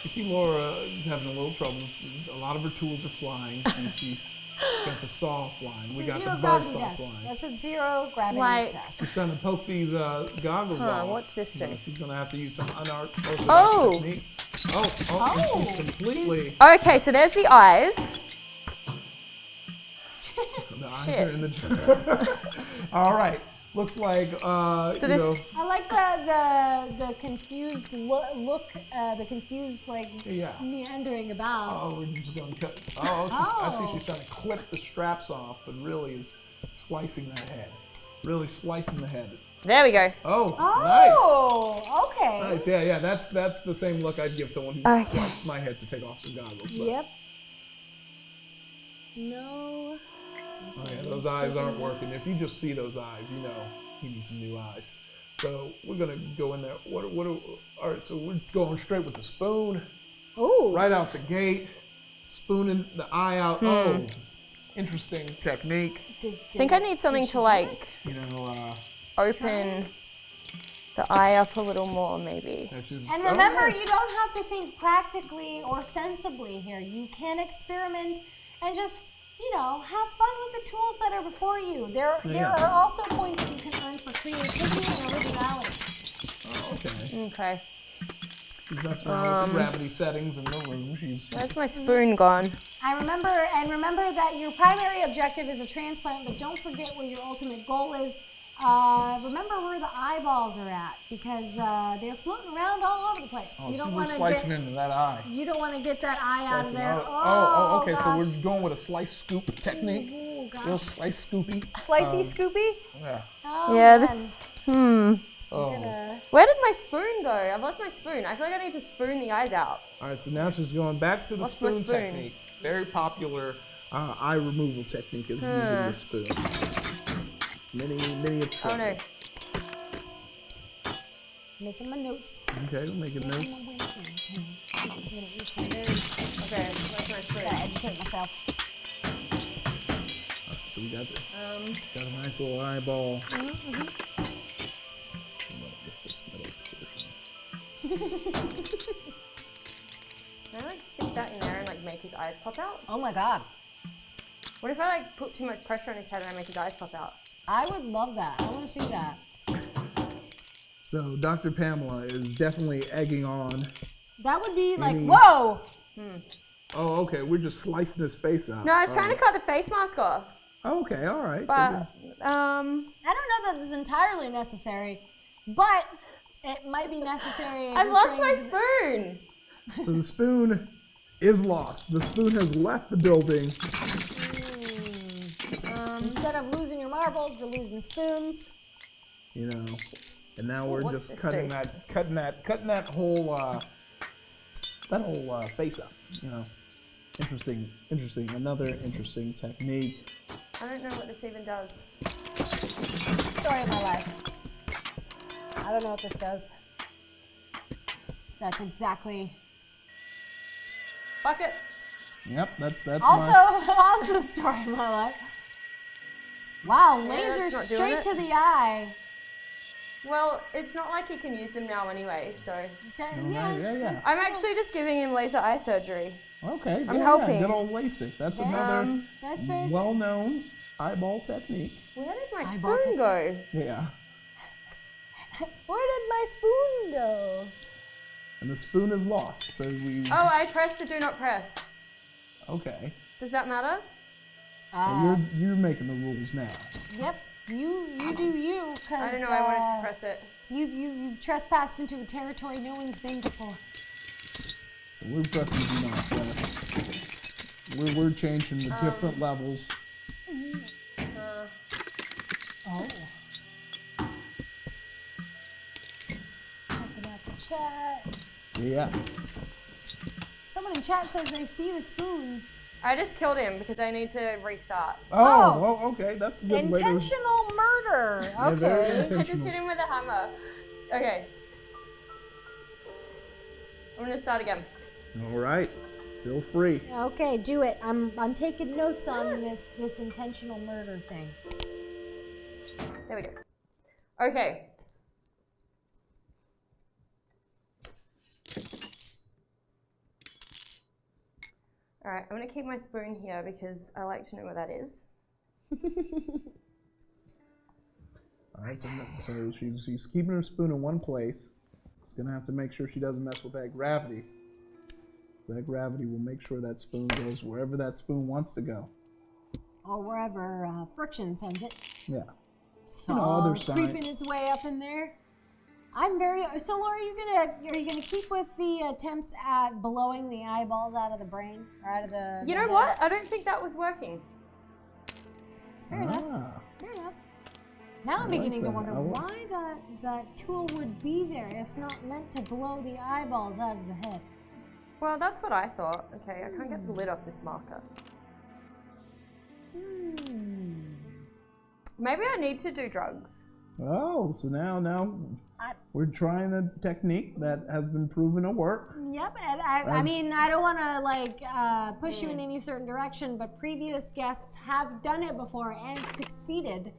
You see Laura is having a little trouble. A lot of her tools are flying. She's got the saw flying. We got the buzz saw flying. That's a zero gravity Like- test. She's trying to poke these goggles off. What's this do? She's gonna have to use some unorthodox Oh! technique. Oh! She's completely. Okay, so there's the eyes. The eyes Shit. are in the. All right. Looks like So you this- know, I like the confused look, the confused Yeah. meandering about. Oh, we're just gonna cut. I see she's trying to clip the straps off, but really is slicing that head. Really slicing the head. There we go. Oh, Oh, okay. nice. Yeah. That's the same look I'd give someone who Okay. sliced my head to take off some goggles. But, Yep. No. Oh yeah, those eyes aren't working. If you just see those eyes, you know he needs some new eyes. So we're gonna go in there. All right, so we're going straight with the spoon. Ooh. Right out the gate, spooning the eye out. Oh, interesting technique. I think I need something to like You know, open the eye up a little more, maybe. that's just. And oh, remember, yes. you don't have to think practically or sensibly here. You can experiment and just, have fun with the tools that are before you. There are also points that you can earn for creativity and originality. Oh, okay. Okay. She's messing around with the gravity settings in the room. She's. Where's my spoon gone? Remember that your primary objective is a transplant, but don't forget what your ultimate goal is. Remember where the eyeballs are at, because they're floating around all over the place. Oh, You so don't we're want to slicing get. into that eye. You don't want to get that eye out of Slicing there. out. Okay. So gosh. we're going with a slice scoop technique. Ooh, gosh. Real slice scoopy. Slicey Scoopy. Yeah. Oh, Yeah, man. this. Oh. Where did my spoon go? I've lost my spoon. I feel like I need to spoon the eyes out. All right. So now she's going back to the What's my spoon spoon? technique. Very popular eye removal technique is using the spoon. Many a trick. Oh no. Making my notes. Okay, we'll make a note. Okay, where's my spoon? I educate myself. So we got a nice little eyeball. I'm gonna get this middle portion. Can I like stick that in there and like make his eyes pop out? Oh my god. What if I like put too much pressure on his head and I make his eyes pop out? I would love that. I want to see that. So Dr. Pamela is definitely egging on. That would be like, Maybe- whoa! Oh, okay. We're just slicing his face out. No, I was trying to cut the face mask off. Okay, all right. But I don't know that this is entirely necessary, but it might be necessary. if I've you're lost my trying to- spoon. So the spoon is lost. The spoon has left the building. Instead of losing your marbles, you're losing spoons. You know, and now we're What's just this cutting do? that whole face up. You know, interesting. Another interesting technique. I don't know what this even does. Story of my life. I don't know what this does. That's exactly. Fuck it. Yep, that's Also story of my life. Wow, Yeah, laser that's not doing straight it. to the eye. Well, it's not like he can use them now anyway, so. Yeah. I'm actually just giving him laser eye surgery. Okay, I'm helping. Good old LASIK. That's another That's very well-known eyeball technique. Where did my spoon go? Yeah. Where did my spoon go? And the spoon is lost, so we... Oh, I pressed the do not press. Okay. Does that matter? Well, you're making the rules now. Yep. You do you, because I don't know, I wanted to press it. You've trespassed into a territory no one's been before. So we're pressing do not press. We're changing the different levels. Oh. Checking out the chat. Yeah. Someone in chat says they see the spoon. I just killed him because I need to restart. Oh, well, okay. That's a good way to... Intentional murder. Yeah, very Okay. I just intentional. hit him with a hammer. Okay. I'm gonna start again. All right. Feel free. Okay, do it. I'm taking notes on this intentional murder thing. There we go. Okay. All right, I'm gonna keep my spoon here because I like to know what that is. All right, so she's keeping her spoon in one place. She's gonna have to make sure she doesn't mess with that gravity. That gravity will make sure that spoon goes wherever that spoon wants to go. Or wherever friction sends it. Yeah. So other it's side. creeping its way up in there. So Laura, are you gonna keep with the attempts at blowing the eyeballs out of the brain or out of the? You know what? I don't think that was working. Fair enough. Fair enough. Now I'm beginning to wonder why that tool would be there if not meant to blow the eyeballs out of the head. Well, that's what I thought. Okay, I can't get the lid off this marker. Maybe I need to do drugs. Oh, so now we're trying a technique that has been proven to work. Yep, and I mean, I don't want to push you in any certain direction, but previous guests have done it before and succeeded.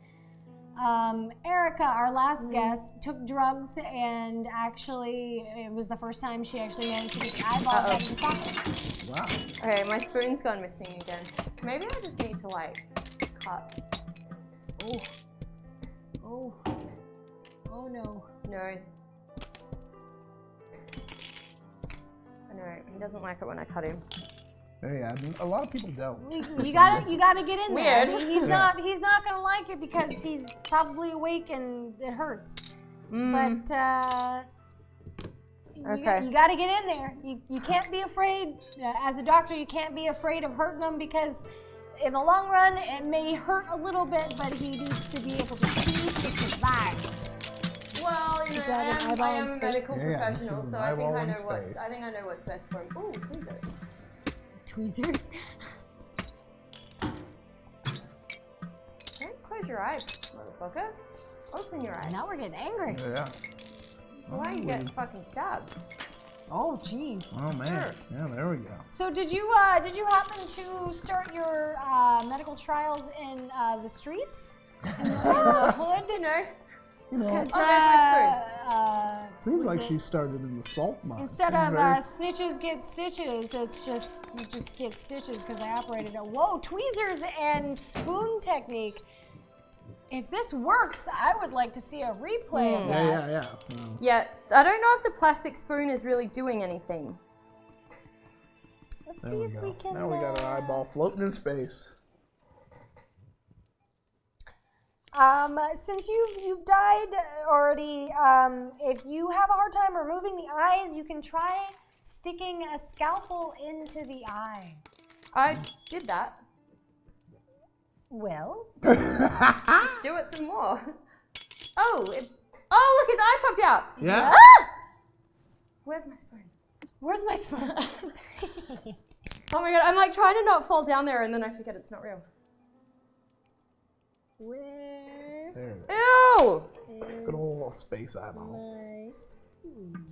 Erica, our last guest, took drugs and actually, it was the first time she actually managed to get the eyeballs out of the socket. Wow. Okay, my spoon's gone missing again. Maybe I just need to like cut. Oh no. No. I know, he doesn't like it when I cut him. Yeah, a lot of people don't. You gotta get in there. I Weird. mean, he's not gonna like it because he's probably awake and it hurts. But Okay. you gotta get in there. You can't be afraid. As a doctor, you can't be afraid of hurting him because in the long run, it may hurt a little bit, but he needs to be able to survive. Well, you know, I am a medical Yeah, this professional, is so an I think eyeball I in know space. I know what's best for him. Ooh, tweezers. Tweezers. Don't close your eyes, motherfucker. Open your eyes. Now we're getting angry. Yeah. That's why you get fucking stabbed. Oh, jeez. Oh man. Yeah, there we go. So did you happen to start your medical trials in the streets? In the hood? You know, Because seems like she started in the salt mine. instead Seems of very- snitches get stitches, it's just you just get stitches because I operated a tweezers and spoon technique. If this works, I would like to see a replay of that. Yeah. Yeah, I don't know if the plastic spoon is really doing anything. Let's There see we if go. we can. Now we got an eyeball floating in space. Since you've died already, if you have a hard time removing the eyes, you can try sticking a scalpel into the eye. I did that. Well, Let's do it some more. Oh, look, his eye popped out. Yeah. Ah! Where's my spoon? where's my spoon? Oh my god, I'm like trying to not fall down there and then I forget it's not real. Where There it is. Ew! Good old space eyeball. my spoon?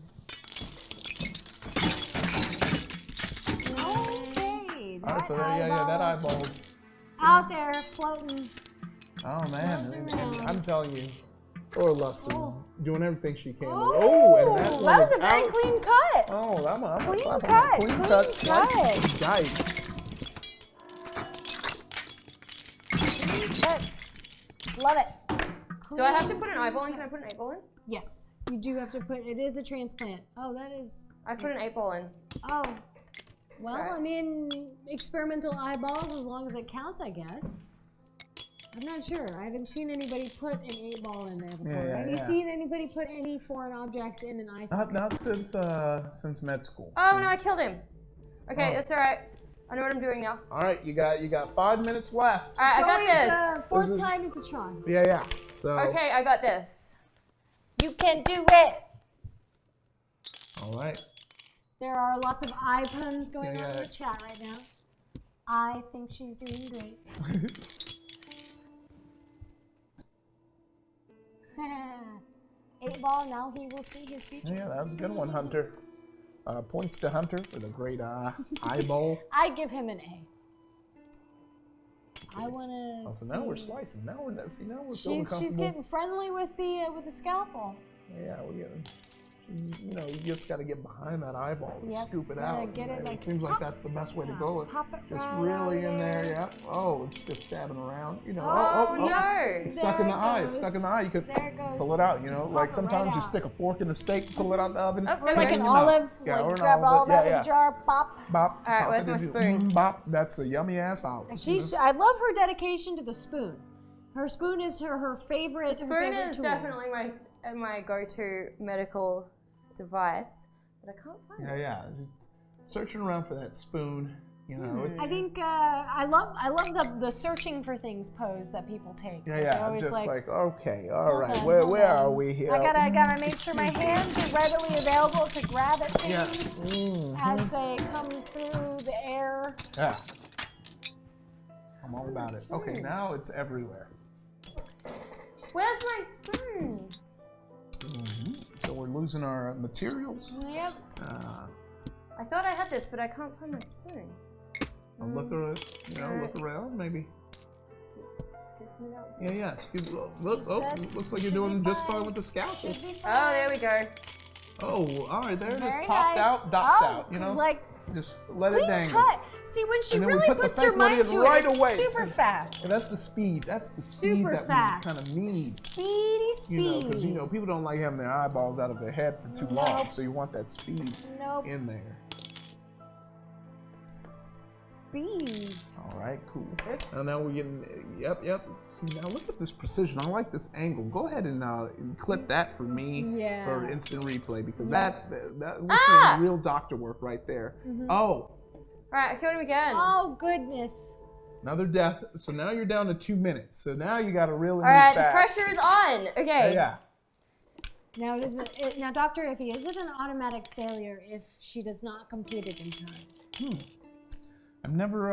Okay, All right, so that eyeball's out there floating. Oh man, Floating around. I'm telling you, Poor Lux is doing everything she can. Oh, and that that was a one very out. clean cut. Oh, I'm Clean clap on cut, that. Clean clean cut. Slice. cut. Yikes. Cuts. Love it. Do I have to put an eyeball in? Can I put an eyeball in? Yes, you do have to put. It is a transplant. Oh, that is. I put an eyeball in. Oh. Well, Right. I mean, experimental eyeballs as long as it counts, I guess. I'm not sure. I haven't seen anybody put an 8-ball in there before. Yeah, Have you yeah. seen anybody put any foreign objects in an eye socket? Not since med school. Oh no, I killed him. Okay, Oh. that's all right. I know what I'm doing now. All right, you got 5 minutes left. All right, I got this. Fourth This is- time is the charm. Yeah. So. Okay, I got this. You can do it. All right. There are lots of eye puns going Yeah, on in yeah. the chat right now. I think she's doing great. 8-ball, now he will see his future. Yeah, that was a good one, Hunter. Points to Hunter for the great eyeball. I give him an A. I want to. Oh, so now we're slicing. Now we're feeling comfortable. She's getting friendly with the scalpel. Yeah, we're getting. You just got to get behind that eyeball and Yep, scoop it gotta out. get it, like, seems like pop. that's the best way to Yeah, go. pop it Just right really out in there. there. Yeah. Oh, it's just stabbing around. Oh, no! It's stuck in the There it eye. goes. It's stuck in the eye. You could There it goes. pull it out. Just pop Like it sometimes right you out. stick a fork in the steak, pull it out the oven. Oh, Or like Yeah, an you know. olive, Yeah, or like an grab all olive. that Yeah, in a jar, pop. Bop. All right, pop where's it my into- spoon? Bop. That's a yummy ass olive. I love her dedication to the spoon. Her spoon is her favorite. Spoon is definitely my go-to medical device, but I can't find it. Yeah. Searching around for that spoon. It's, I think I love the searching for things pose that people take. They're always just like okay, all hold right, on, where hold are on. we here? I gotta make sure my hands are readily available to grab at things as they come through the air. Yeah. I'm all about it. Okay, now it's everywhere. Where's my spoon? So we're losing our materials. Yep. I thought I had this, but I can't find my spoon. I'll look around, maybe. Scooping it out. Yeah. Looks like you're doing just fine with the scalpel. Oh, there we go. Oh, all right, there it is. Very Popped nice. out, docked Oh, out. like Just let it clean dangle. cut. See, when she And then we really put the puts her fake one mind in to right it, away. it's super See, fast. And that's the speed. That's the speed Super that fast. we kind of need. Speedy. Because people don't like having their eyeballs out of their head for too long, so you want that speed Nope. in there. Speed. All right, cool. And now we're getting, yep. See, now look at this precision. I like this angle. Go ahead and clip that for me Yeah. for instant replay because that we're seeing real doctor work right there. Oh, All right, I killed him again. Oh goodness. another death. So now you're down to 2 minutes. So now you got to really All right, move the fast. pressure is on. Okay. Yeah. Now, now, Dr. Iffy, is it an automatic failure if she does not complete it in time? I've never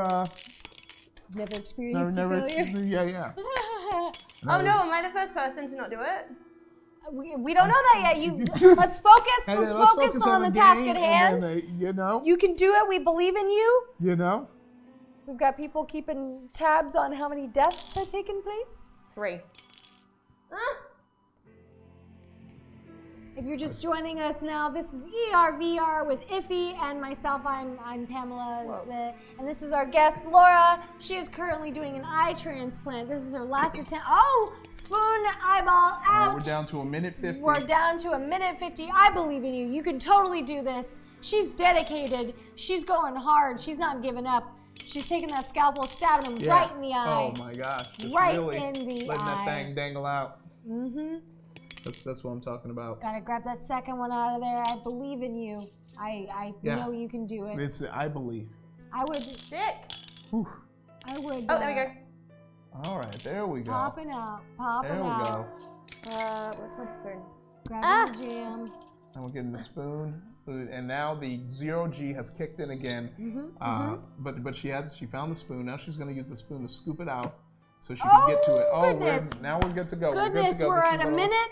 Never experienced a failure? yeah. Oh no, am I the first person to not do it? We don't know that yet. Let's focus. Hey, Let's focus on the task game, at hand. and then, You can do it. We believe in you. We've got people keeping tabs on how many deaths have taken place. 3. If you're just joining us now, this is ERVR with Iffy and myself. I'm Pamela, and this is our guest Laura. She is currently doing an eye transplant. This is her last attempt. Oh, spoon eyeball out. we're down to 1:50. We're down to 1:50. I believe in you. You can totally do this. She's dedicated. She's going hard. She's not giving up. She's taking that scalpel, stabbing him right in the eye. Oh my gosh. Just Right really in the letting that eye. thing dangle out. Mm-hmm. That's what I'm talking about. Gotta grab that second one out of there. I believe in you. I know you can do it. I believe. I would. Stick. Whew. I would. Oh, there we go. All right, there we go. Popping out. Popping There we out. go. Where's my spoon? Grabbing the jam. And we're getting the spoon. And now the 0G has kicked in again. But she found the spoon. Now she's going to use the spoon to scoop it out so she can get to it. Oh, goodness. now we're good to go. Goodness, we're we're good to at go. a minute,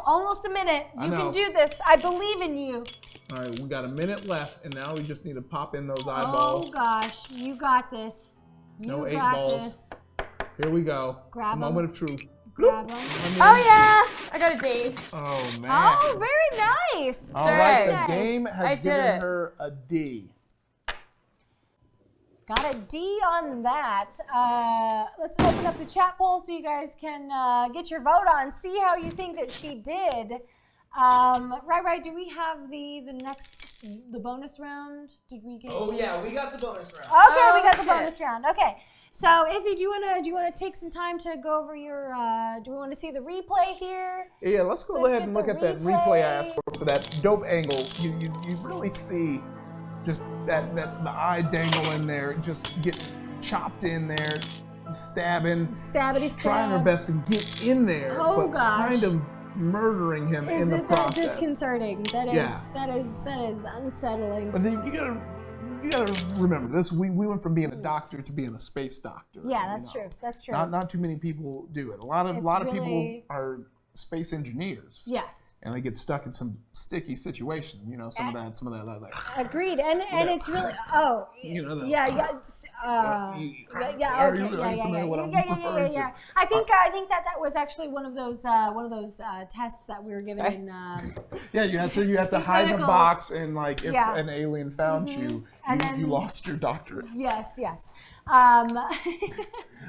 almost a minute. I You know. can do this. I believe in you. All right, we got a minute left, and now we just need to pop in those eyeballs. Oh gosh, you got this. You No 8 got balls. this. Here we go. Grab 'em. Moment of truth. grab them. Oh yeah, I got a D. Oh man. Oh, very nice. All right, the Nice. game I has did given it. her a D. Got a D on that. Let's open up the chat poll so you guys can get your vote on, see how you think that she did. Right, do we have the bonus round? Did we get Oh yeah, we got the bonus round. Okay, we got the shit. bonus round. Okay. So, Ify, do you wanna take some time to go over your? Do we want to see the replay here? Yeah, let's go Let's ahead get and look the at that replay I asked for that dope angle. You really see just that the eye dangle in there, just get chopped in there, stabbing, Stabbity stab. trying her best to get in there, Oh, but gosh. kind of murdering him Is in the it that process. disconcerting? That is Yeah. that is unsettling. But then you gotta remember this. We went from being a doctor to being a space doctor. Yeah, that's true. That's true. Not too many people do it. A lot of people really- are space engineers. Yes. And they get stuck in some sticky situation. You know, some of that like. Agreed. And it's really You know, yeah. Are you familiar with what I'm referring to? I think that was actually one of those tests that we were given in. Yeah, you have to hide in a clinicals. box, and like if Yeah. an alien found you, And you then- lost your doctorate. Yes.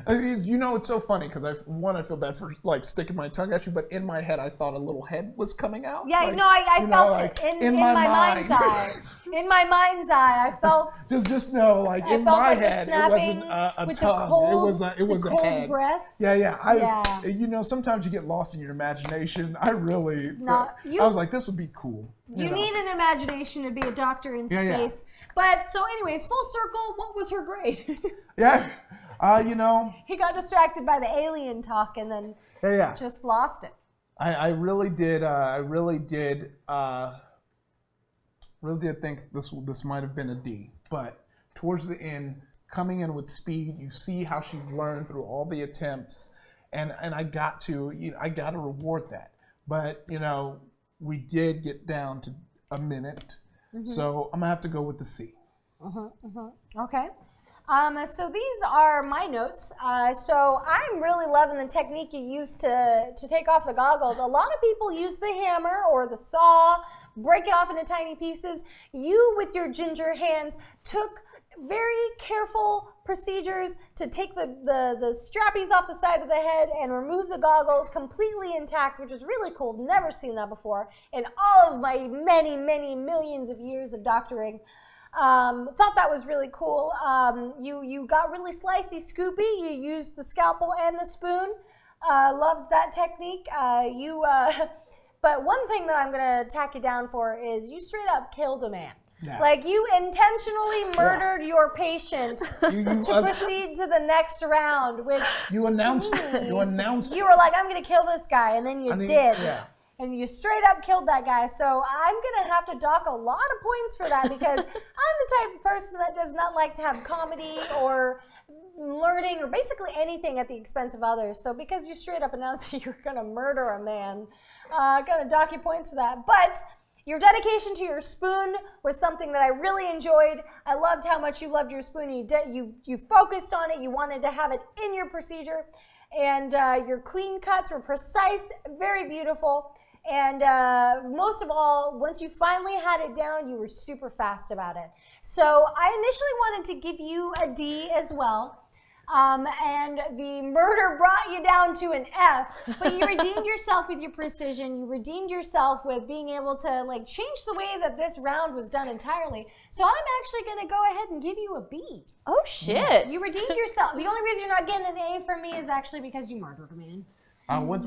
You know, it's so funny because I feel bad for like sticking my tongue at you, but in my head I thought a little head was coming out. Yeah, like, no, I you know, felt like, it in my mind's eye. In my mind's eye, I felt. Just know, like I in felt my like the head, it wasn't snapping a with the tongue. cold- it was the a cold head. breath. Yeah. You know, sometimes you get lost in your imagination. I really. No, I was like, this would be cool. You know? need an imagination to be a doctor in Yeah. space. But so, anyways, full circle. What was her grade? Yeah. You know. He got distracted by the alien talk and then Yeah. just lost it. I really did. Really did think this might have been a D, but towards the end, coming in with speed, you see how she's learned through all the attempts, and I got to reward that. But you know, we did get down to a minute, so I'm gonna have to go with the C. Okay. So these are my notes. So I'm really loving the technique you used to take off the goggles. A lot of people use the hammer or the saw, break it off into tiny pieces. You, with your ginger hands, took very careful procedures to take the strappies off the side of the head and remove the goggles completely intact, which is really cool. Never seen that before in all of my many, many millions of years of doctoring. Thought that was really cool. You got really slicey scoopy. You used the scalpel and the spoon. Loved that technique. But one thing that I'm gonna tack you down for is you straight up killed a man. Yeah. Like you intentionally murdered your patient to proceed to the next round, which You announced. to me, You announced. you were like, I'm gonna kill this guy, and then you did. Yeah. And you straight up killed that guy. So I'm going to have to dock a lot of points for that because I'm the type of person that does not like to have comedy or learning or basically anything at the expense of others. So because you straight up announced that you're going to murder a man, going to dock your points for that. But your dedication to your spoon was something that I really enjoyed. I loved how much you loved your spoon. You focused on it. You wanted to have it in your procedure. And your clean cuts were precise, very beautiful. And most of all, once you finally had it down, you were super fast about it. So I initially wanted to give you a D as well. And the murder brought you down to an F, but you redeemed yourself with your precision. You redeemed yourself with being able to like change the way that this round was done entirely. So I'm actually going to go ahead and give you a B. Oh shit. You redeemed yourself. The only reason you're not getting an A from me is actually because you murdered a man. What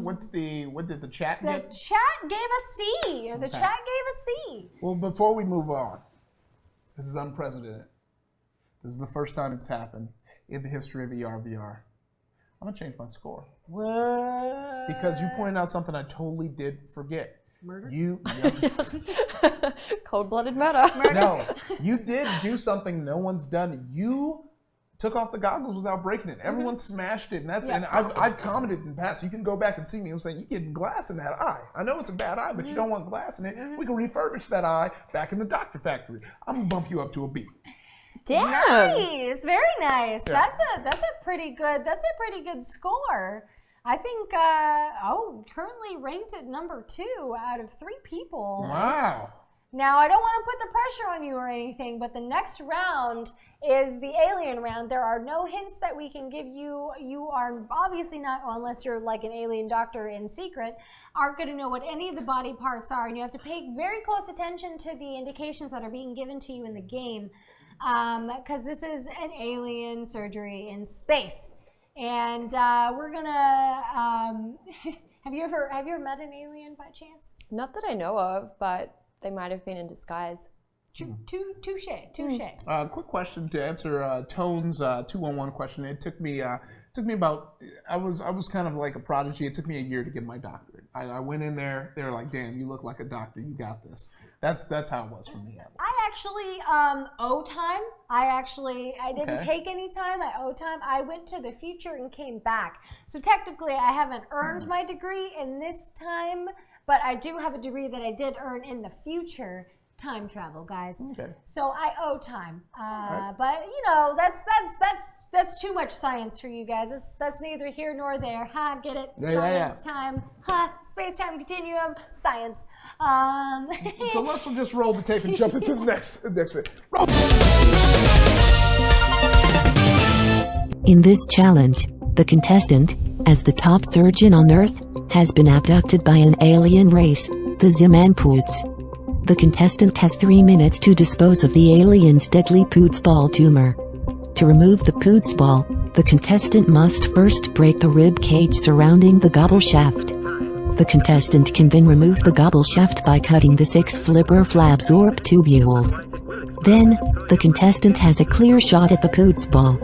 did the chat The get? chat gave a C. The chat gave a C. Well, before we move on, this is unprecedented. This is the first time it's happened in the history of VR. I'm gonna change my score What? because you pointed out something I totally did forget. Murder? Cold-blooded murder. No, you did do something no one's done. You took off the goggles without breaking it. Everyone smashed it, and and I've commented in the past. You can go back and see me. I'm saying you're getting glass in that eye. I know it's a bad eye, but you don't want glass in it. We can refurbish that eye back in the doctor factory. I'm gonna bump you up to a B. Damn. Nice, very nice. Yeah. That's a pretty good score. I think, currently ranked at number 2 out of 3 people. Wow. Now, I don't want to put the pressure on you or anything, but the next round is the alien round. There are no hints that we can give you. You are obviously not, unless you're like an alien doctor in secret, aren't going to know what any of the body parts are. And you have to pay very close attention to the indications that are being given to you in the game, because this is an alien surgery in space. And we're going to, have you ever met an alien by chance? Not that I know of, but they might have been in disguise. Touche. Quick question to answer Tone's 211 question. It took me about, I was kind of like a prodigy. It took me a year to get my doctorate. I went in there, they were like, damn, you look like a doctor, you got this. That's how it was for me. I actually owe time. I didn't take any time. I owe time. I went to the future and came back. So technically I haven't earned my degree in this time, but I do have a degree that I did earn in the future. Time travel, guys. Okay. So I owe time. Right. But you know, that's too much science for you guys. That's neither here nor there. Ha, get it? Science, time. Ha, space-time continuum, science. So let's just roll the tape and jump into the next bit. Roll. In this challenge, the contestant, as the top surgeon on Earth, has been abducted by an alien race, the Zimanpoots. The contestant has 3 minutes to dispose of the alien's deadly Poots ball tumor. To remove the Poots ball, the contestant must first break the rib cage surrounding the gobble shaft. The contestant can then remove the gobble shaft by cutting the 6 flipper flabs or tubules. Then, the contestant has a clear shot at the Poots ball.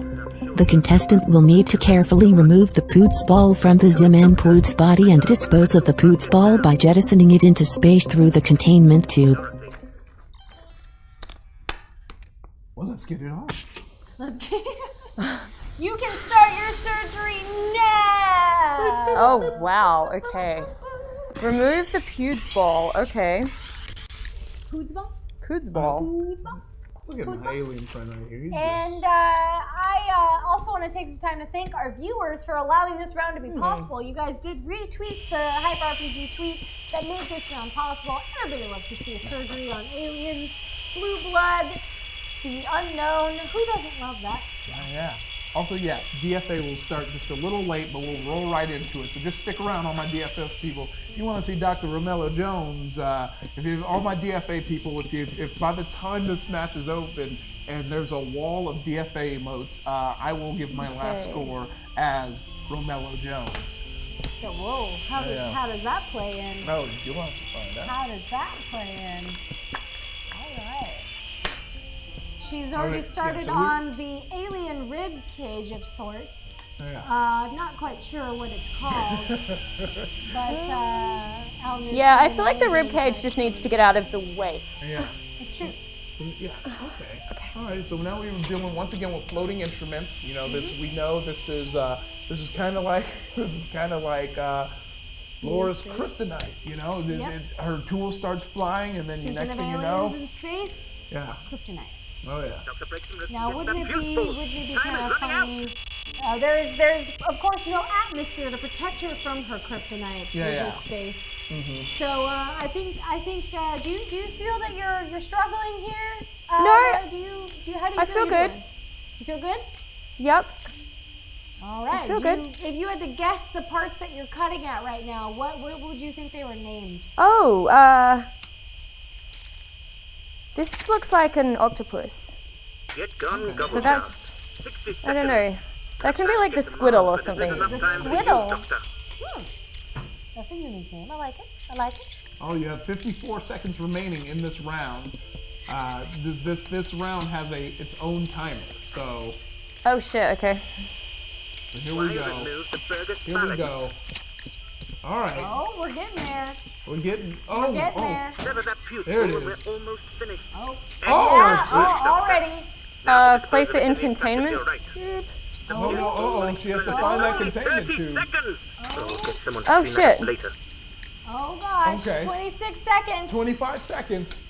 The contestant will need to carefully remove the Poots ball from the Zimanpoot's body and dispose of the Poots ball by jettisoning it into space through the containment tube. Well, let's get it on. You can start your surgery now! Oh, wow, okay. Remove the Poots ball, okay. Poots ball? Poots ball. Poots ball? Look at my alien friend right here. And I also want to take some time to thank our viewers for allowing this round to be possible. You guys did retweet the Hyper RPG tweet that made this round possible. Everybody loves to see a surgery on aliens, blue blood, the unknown. Who doesn't love that stuff? Yeah. Also, yes, DFA will start just a little late, but we'll roll right into it. So just stick around, all my DFA people. If you want to see Dr. Romello Jones, all my DFA people, if by the time this match is open and there's a wall of DFA emotes, I will give my last score as Romello Jones. So, whoa, how does that play in? Oh, you'll have to find out. How does that play in? All right. She's already started on the alien rib cage of sorts. Not quite sure what it's called, but yeah, I feel like the rib cage just needs to get out of the way. Yeah, it's true. So, yeah. Okay. All right. So now we're dealing once again with floating instruments. You know, this is kind of like Laura's kryptonite. You know, her tool starts flying, and then the next thing you know, in space, kryptonite. Oh yeah. Now, wouldn't it be kind of funny? There's of course no atmosphere to protect her from her kryptonite, which is space. Mm-hmm. So I think. Do you feel that you're struggling here? No. How do you I feel good. You feel good? Yep. All right. I feel good. If you had to guess the parts that you're cutting at right now, what would you think they were named? Oh, this looks like an octopus. So that's, I don't know. That can be like the squiddle or something. The squiddle? That's a unique name. I like it. Oh, you have 54 seconds remaining in this round. This round has its own timer. So. Oh shit. Okay. So here we go. All right. Oh, we're getting there. We're getting there. There it is. We're almost finished. Already. Place it in containment. She has to find that containment tube. Oh shit. Oh gosh. Okay. 26 seconds. 25 seconds.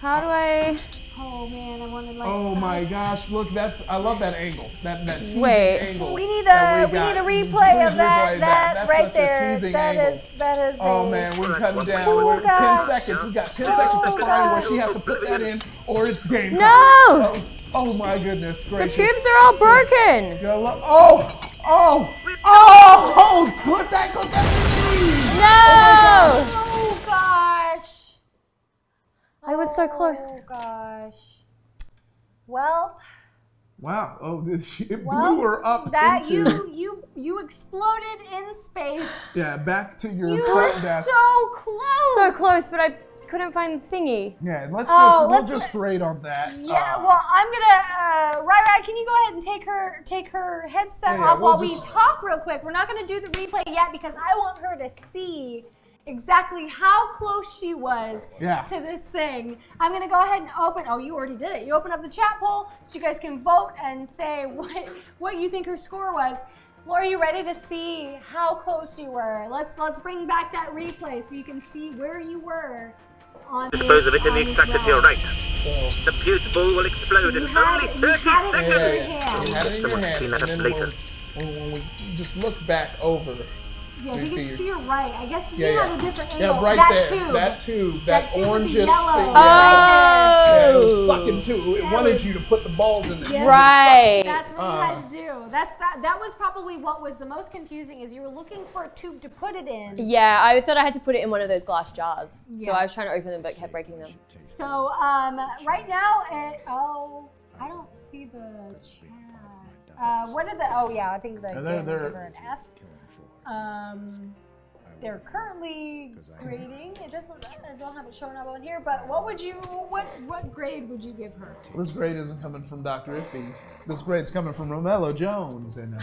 How do I? Oh man, I wanted like. Oh my gosh! Look, I love that angle. That teasing Wait. angle. We need that a got. replay of Please that replay That's right such there. A teasing That angle. is. Oh a, man, we're cutting down. Oh, We're 10 gosh. seconds. We got 10 seconds to Oh, find where gosh. she has to put that in, or it's game time. No! Oh my goodness The gracious. tubes are all broken. Clip that. No! Oh gosh. I was so close. Oh gosh. Well. Wow. Oh, it Well, blew her up that into. you exploded in space. Yeah, back to your You were front desk. so close. So close, but I couldn't find the thingy. Yeah, Oh, we'll just grade on that. Yeah, well, I'm gonna. Rai, can you go ahead and take her headset Yeah, off we'll while we just- talk real quick? We're not gonna do the replay yet because I want her to see exactly how close she was to this thing. I'm gonna go ahead and open. Oh, you already did it. You open up the chat poll so you guys can vote and say what you think her score was. Well, are you ready to see how close you were? Let's bring back that replay so you can see where you were. Dispose of it in the extractor to your right. right. The fuse ball will explode in only 30 Yeah, seconds. you had it in your Someone hand, clean that and up then later. when we just look back over. Yeah, I think see it's you. to your right. I guess you Yeah, had a different angle. Yeah, right that there. Tube. That tube. That tube with orange the yellow. thing. Yeah. Yeah, it was sucking too. It That wanted was- you to put the balls in there. Yeah. Right. That's what you had to do. That was probably what was the most confusing is you were looking for a tube to put it in. Yeah, I thought I had to put it in one of those glass jars. So Yeah. I was trying to open them but kept breaking them. So right now I don't see the chat. What did the I think the game would give her an F. They're currently grading. It doesn't. I don't have it showing up on here. But what grade would you give her? This grade isn't coming from Dr. Iffy. This grade's coming from Romello Jones, and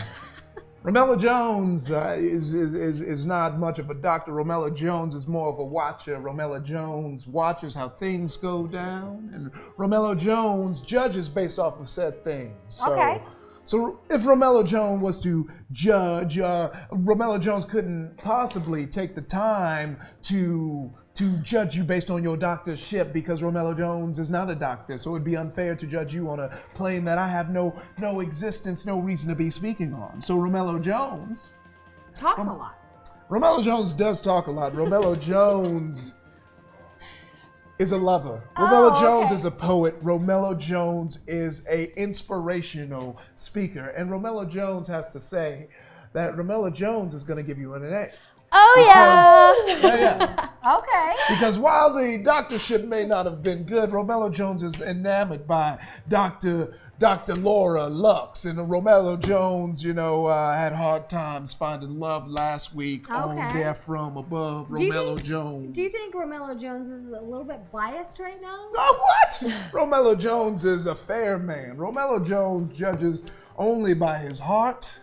Romello Jones is not much of a doctor. Romello Jones is more of a watcher. Romello Jones watches how things go down, and Romello Jones judges based off of said things. So if Romello Jones was to judge, Romello Jones couldn't possibly take the time to judge you based on your doctorship because Romello Jones is not a doctor. So it would be unfair to judge you on a plane that I have no existence, no reason to be speaking on. So Romello Jones Talks a lot. Romello Jones does talk a lot. Romello Jones is a lover. Romello Jones is a poet. Romello Jones is a inspirational speaker. And Romello Jones has to say that Romello Jones is going to give you an A. Oh Yeah. Okay. Because while the doctorship may not have been good, Romello Jones is enamored by Dr. Laura Lux. And Romello Jones, had hard times finding love last week on There From Above. Romello Jones. Do you think Romello Jones is a little bit biased right now? Oh, what? Romello Jones is a fair man. Romello Jones judges only by his heart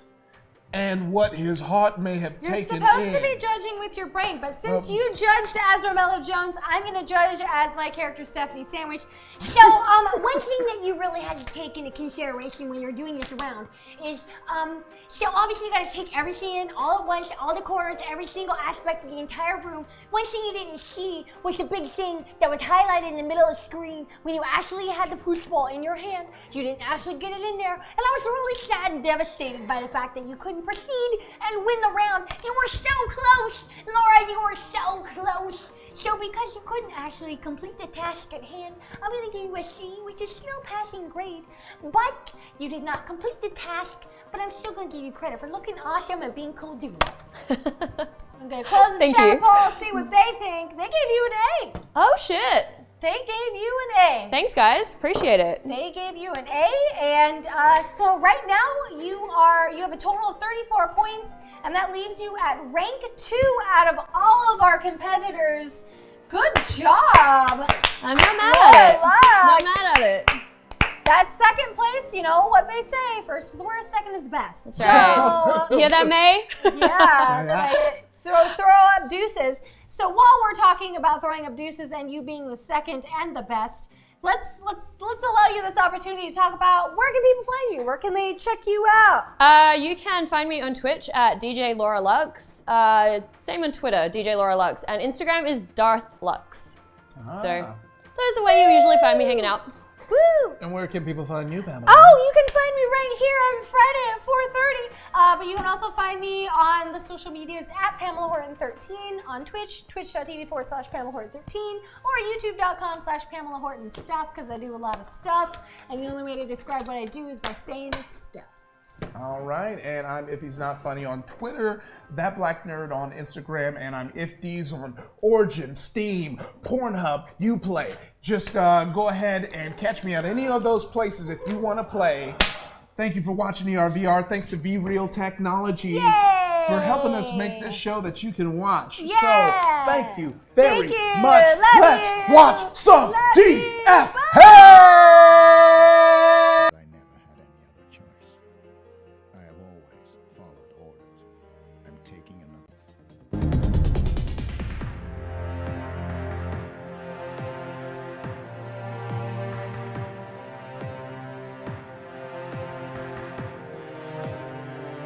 and what his heart may have taken in. You're supposed to be judging with your brain, but since you judged as Romello Jones, I'm going to judge as my character Stephanie Sandwich. So, one thing that you really had to take into consideration when you're doing this round is, so obviously you got to take everything in all at once, all the corners, every single aspect of the entire room. One thing you didn't see was the big thing that was highlighted in the middle of the screen when you actually had the push ball in your hand. You didn't actually get it in there, and I was really sad and devastated by the fact that you couldn't proceed and win the round. You were so close, Laura, you were so close. So because you couldn't actually complete the task at hand, I'm going to give you a C, which is still passing grade. But you did not complete the task, but I'm still going to give you credit for looking awesome and being cool dude. I'm going to close the chat poll, see what they think. They gave you an A. Oh shit. They gave you an A. Thanks guys, appreciate it. They gave you an A, and so right now you have a total of 34 points, and that leaves you at rank 2 out of all of our competitors. Good job. I'm not mad at it. Relax. Not mad at it. That's second place. You know what they say: first is the worst, second is the best. That's right. You hear that, May? Yeah. Throw up deuces. So while we're talking about throwing up deuces and you being the second and the best, let's allow you this opportunity to talk about where can people find you? Where can they check you out? You can find me on Twitch at DJ Laura Lux. Same on Twitter, DJ Laura Lux, and Instagram is Darth Lux. So those are where you usually find me hanging out. Woo! And where can people find you, Pamela? Oh, you can find me right here on Friday at 4:30. But you can also find me on the social medias at Pamela Horton 13 on Twitch, twitch.tv/Pamela Horton 13, or youtube.com/Pamela Horton stuff, because I do a lot of stuff, and the only way to describe what I do is by saying it's stuff. All right, and I'm If He's Not Funny on Twitter, That Black Nerd on Instagram, and I'm Ifties on Origin, Steam, Pornhub, Uplay. Just go ahead and catch me at any of those places if you want to play. Thank you for watching ERVR. Thanks to V-Real Technology for helping us make this show that you can watch. Yeah. So thank you very Thank you. much. Love Let's you. watch some Love you. DF. Bye. Hey! I never had any other choice. I have always followed orders. I'm taking another